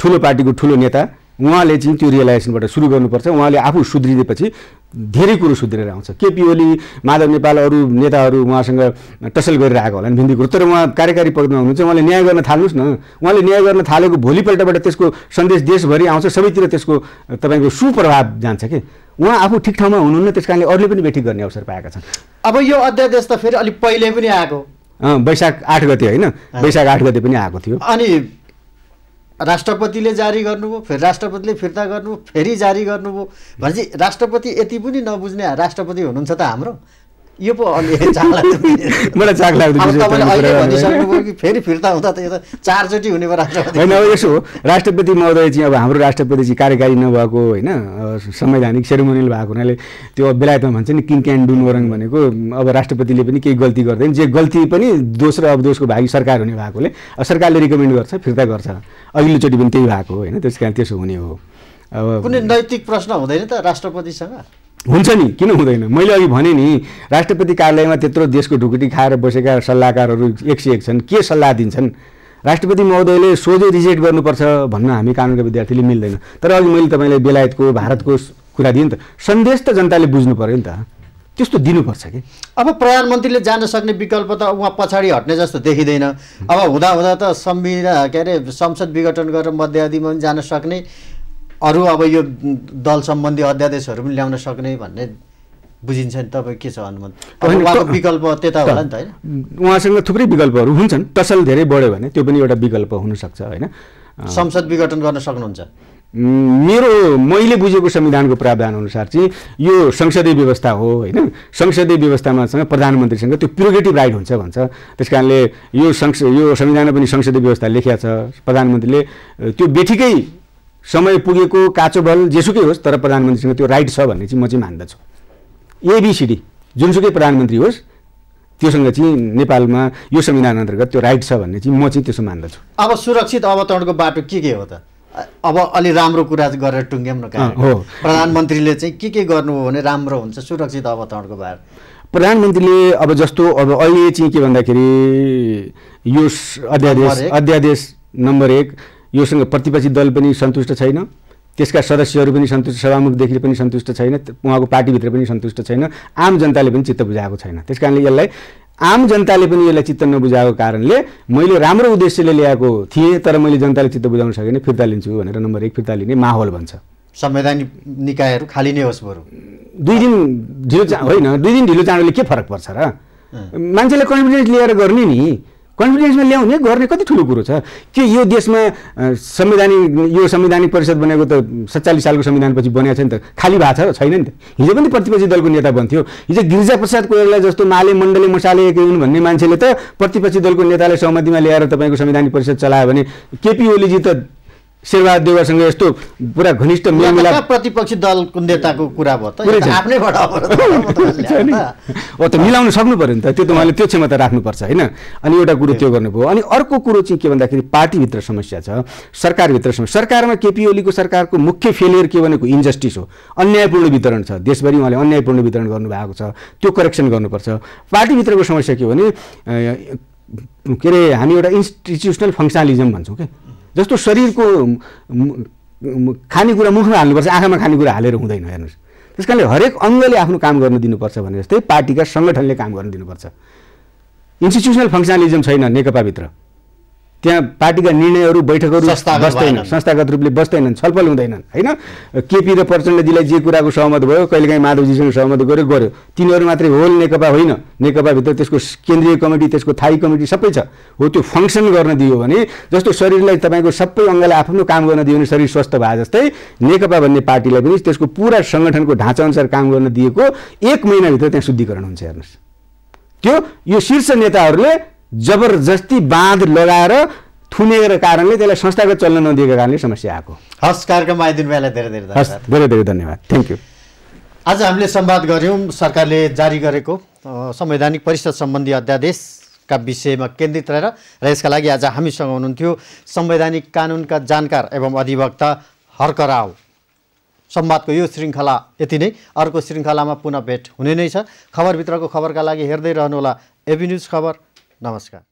ठुलो पार्टीको ठुलो नेता, उहाँले चाहिँ त्यो रियलाइजेसनबाट सुरु गर्नुपर्छ। उहाँले आफू सुध्रिएपछि धेरै कुरो सुध्रेर आउँछ। केपी ओली, माधव नेपाल, अरू नेताहरू उहाँसँग टसल गरिरहेको होला नि भिन्दी कुरो, तर उहाँ कार्यकारी पदमा हुनुहुन्छ, उहाँले न्याय गर्न थाल्नुहोस् न। उहाँले न्याय गर्न थालेको भोलिपल्टबाट त्यसको सन्देश देशभरि आउँछ, सबैतिर त्यसको तपाईँको सुप्रभाव जान्छ कि। उहाँ आफू ठिक ठाउँमा हुनुहुन्न, त्यस कारणले अरूले पनि बेठिक गर्ने अवसर पाएका छन्। अब यो अध्यादेश त फेरि अलिक पहिले पनि आएको, वैशाख 8 गते होइन, वैशाख 8 गते पनि आएको थियो। अनि राष्ट्रपतिले जारी गर्नुभयो, फेरि राष्ट्रपतिले फिर्ता गर्नुभयो, फेरि जारी गर्नुभयो भनेपछि राष्ट्रपति यति पनि नबुझ्ने राष्ट्रपति हुनुहुन्छ त हाम्रो। यो पो अलि मलाई चाख लाग्दो भनिसक्नुभयो कि फेरि फिर्ता हुँदा त यो त 4 चोटि हुने भयो राष्ट्रपति होइन। अब यसो हो, राष्ट्रपति महोदय चाहिँ अब हाम्रो राष्ट्रपति चाहिँ कार्यकारी नभएको होइन, संवैधानिक सेरेमोनियल भएको हुनाले त्यो बेलायतमा भन्छ नि किङ क्यान डु नोरङ भनेको, अब राष्ट्रपतिले पनि केही गल्ती गर्दैन, जे गल्ती पनि दोष र अवदोषको भागी सरकार हुने भएकोले सरकारले रिकमेन्ड गर्छ, फिर्ता गर्छ। अघिल्लोचोटि पनि त्यही भएको होइन, त्यस कारण त्यसो हुने हो। अब कुनै नैतिक प्रश्न हुँदैन त राष्ट्रपतिसँग? हुन्छ नि, किन हुँदैन। मैले अघि भने नि, राष्ट्रपति कार्यालयमा त्यत्रो देशको ढुकुटी खाएर बसेका सल्लाहकारहरू 101 छन्, के सल्लाह दिन्छन्? राष्ट्रपति महोदयले सोझै रिजेक्ट गर्नुपर्छ भन्न हामी कानुनका विद्यार्थीले मिल्दैन। तर अघि मैले तपाईँलाई बेलायतको, भारतको कुरा दिएँ नि त, सन्देश त जनताले बुझ्नु पऱ्यो नि त, त्यस्तो दिनुपर्छ कि। अब प्रधानमन्त्रीले जान सक्ने विकल्प त उहाँ पछाडि हट्ने जस्तो देखिँदैन। अब हुँदा हुँदा त संविधान के अरे संसद विघटन गरेर मध्यावधिमा पनि जान सक्ने, अरू अब यो दल सम्बन्धी अध्यादेशहरू पनि ल्याउन सक्ने भन्ने बुझिन्छ नि। तपाईँ के छ अनुमति? उहाँको विकल्प त्यता होला नि त होइन? उहाँसँग थुप्रै विकल्पहरू हुन्छन्, टसल धेरै बढ्यो भने त्यो पनि एउटा विकल्प हुनसक्छ होइन। संसद विघटन गर्न सक्नुहुन्छ? मैले बुझेको संविधानको प्रावधान अनुसार चाहिँ यो संसदीय व्यवस्था हो होइन। संसदीय व्यवस्थामा प्रधानमन्त्रीसँग त्यो प्रिरोगेटिभ राइट हुन्छ भन्छ। त्यस कारणले यो संविधानमा पनि संसदीय व्यवस्था लेखिया छ। प्रधानमन्त्रीले त्यो बेठिकै समय पुगेको काँचो बल जेसुकै होस्, तर प्रधानमन्त्रीसँग त्यो राइट छ भन्ने चाहिँ म चाहिँ मान्दछु। एबिसिडी जुनसुकै प्रधानमन्त्री होस्, त्योसँग चाहिँ नेपालमा यो संविधान अन्तर्गत त्यो राइट छ भन्ने चाहिँ म चाहिँ त्यसो मान्दछु। अब सुरक्षित अवतरणको बाटो के हो त? अब अलि राम्रो कुरा गरेर टुङ्ग्याउँ न। हो, प्रधानमन्त्रीले चाहिँ के गर्नुभयो भने राम्रो हुन्छ सुरक्षित अवतरणको बाटो? प्रधानमन्त्रीले अब जस्तो अब अहिले चाहिँ के भन्दाखेरि यो अध्यादेश नम्बर 1 योसँग प्रतिपक्षी दल पनि सन्तुष्ट छैन, त्यसका सदस्यहरू पनि सन्तुष्ट, सभामुखदेखि पनि सन्तुष्ट छैन, उहाँको पार्टीभित्र पनि सन्तुष्ट छैन, आम जनताले पनि चित्त बुझाएको छैन। त्यस कारणले यसलाई आम जनताले पनि यसलाई चित्त नबुझाएको कारणले मैले राम्रो उद्देश्यले ल्याएको थिएँ, तर मैले जनताले चित्त बुझाउन सकेन, फिर्ता लिन्छु भनेर नम्बर 1 फिर्ता लिने माहौल भन्छ। संवैधानिक निकायहरू खाली नै होस् बरु। 2 दिन ढिलो होइन, 2 दिन ढिलो चाँडोले के फरक पर्छ र? मान्छेले कन्फिडेन्स लिएर गर्ने नि, कन्फिडेन्समा ल्याउने गर्ने कति ठुलो कुरो छ के? यो देशमा संवैधानिक परिषद बनेको त 47 सालको संविधानपछि बनेको छ नि त, खाली भएको छ छैन नि त। हिजो पनि प्रतिपक्षी दलको नेता बन्थ्यो। हिजो गिरिजा प्रसाद कोइराला जस्तो माले मण्डले मसाले एकै हुन् भन्ने मान्छेले त प्रतिपक्षी दलको नेतालाई सहमतिमा ल्याएर तपाईँको संवैधानिक परिषद चलायो भने केपी ओलीजी त शेरबहादुर देउवासँग यस्तो पुरा घनिष्ठ मेलमिलाप प्रतिपक्षी दलको नेताको कुरा भयो त आफ्नैबाट त मिलाउन सक्नु पर्यो नि त। त्यो त उहाँले त्यो क्षमता राख्नुपर्छ होइन। अनि एउटा कुरो त्यो गर्नुभयो। अनि अर्को कुरो चाहिँ के भन्दाखेरि पार्टीभित्र समस्या छ, सरकारभित्र समस्या। सरकारमा केपी ओलीको सरकारको मुख्य फेलियर के भनेको इन्जस्टिस हो, अन्यायपूर्ण वितरण छ। देशभरि उहाँले अन्यायपूर्ण वितरण गर्नुभएको छ, त्यो करेक्सन गर्नुपर्छ। पार्टीभित्रको समस्या के भने के अरे हामी एउटा इन्स्टिट्युसनल फङ्सनलिजम भन्छौँ क्या, जस्तो शरीरको खानेकुरा मुखमा हाल्नुपर्छ, आँखामा खानेकुरा हालेर हुँदैन। हेर्नुहोस्, त्यस कारणले हरेक अङ्गले आफ्नो काम गर्न दिनुपर्छ भने जस्तै पार्टीका सङ्गठनले काम गर्न दिनुपर्छ। इन्स्टिट्युसनल फङ्सनलिजम छैन नेकपाभित्र, त्यहाँ पार्टीका निर्णयहरू बैठकहरू बस्दैनन्, संस्थागत रूपले बस्दैनन्, छलफल हुँदैनन् होइन। केपी र प्रचण्डजीलाई जे कुराको सहमत भयो, कहिलेकाहीँ माधवजीसँग सहमत गर्यो, तिनीहरू मात्रै होल नेकपा होइन। नेकपाभित्र त्यसको केन्द्रीय कमिटी, त्यसको थाई कमिटी सबै छ। हो, त्यो फङ्सन गर्न दियो भने जस्तो शरीरलाई तपाईँको सबै अङ्गलाई आफ्नो काम गर्न दियो भने शरीर स्वस्थ भए जस्तै नेकपा भन्ने पार्टीलाई पनि त्यसको पुरा सङ्गठनको ढाँचाअनुसार काम गर्न दिएको 1 महिनाभित्र त्यहाँ शुद्धिकरण हुन्छ। हेर्नुहोस्, त्यो यो शीर्ष नेताहरूले जबरजस्ती बाँध लगाएर थुनेको कारणले त्यसलाई संस्थागत चल्न नदिएको कारणले समस्या आएको। हस्, कार्यक्रममा आइदिनु भएलाई धेरै धेरै हस्, धन्यवाद। धेरै धेरै धन्यवाद। Thank you. आज हामीले संवाद गऱ्यौँ सरकारले जारी गरेको संवैधानिक परिषद सम्बन्धी अध्यादेशका विषयमा केन्द्रित रहेर, र यसका लागि आज हामीसँग हुनुहुन्थ्यो संवैधानिक कानुनका जानकार एवं अधिवक्ता हर्क राव। संवादको यो श्रृङ्खला यति नै। अर्को श्रृङ्खलामा पुनः भेट हुने नै छ। खबरभित्रको खबरका लागि हेर्दै रहनुहोला एबी न्युज खबर। नमस्कार।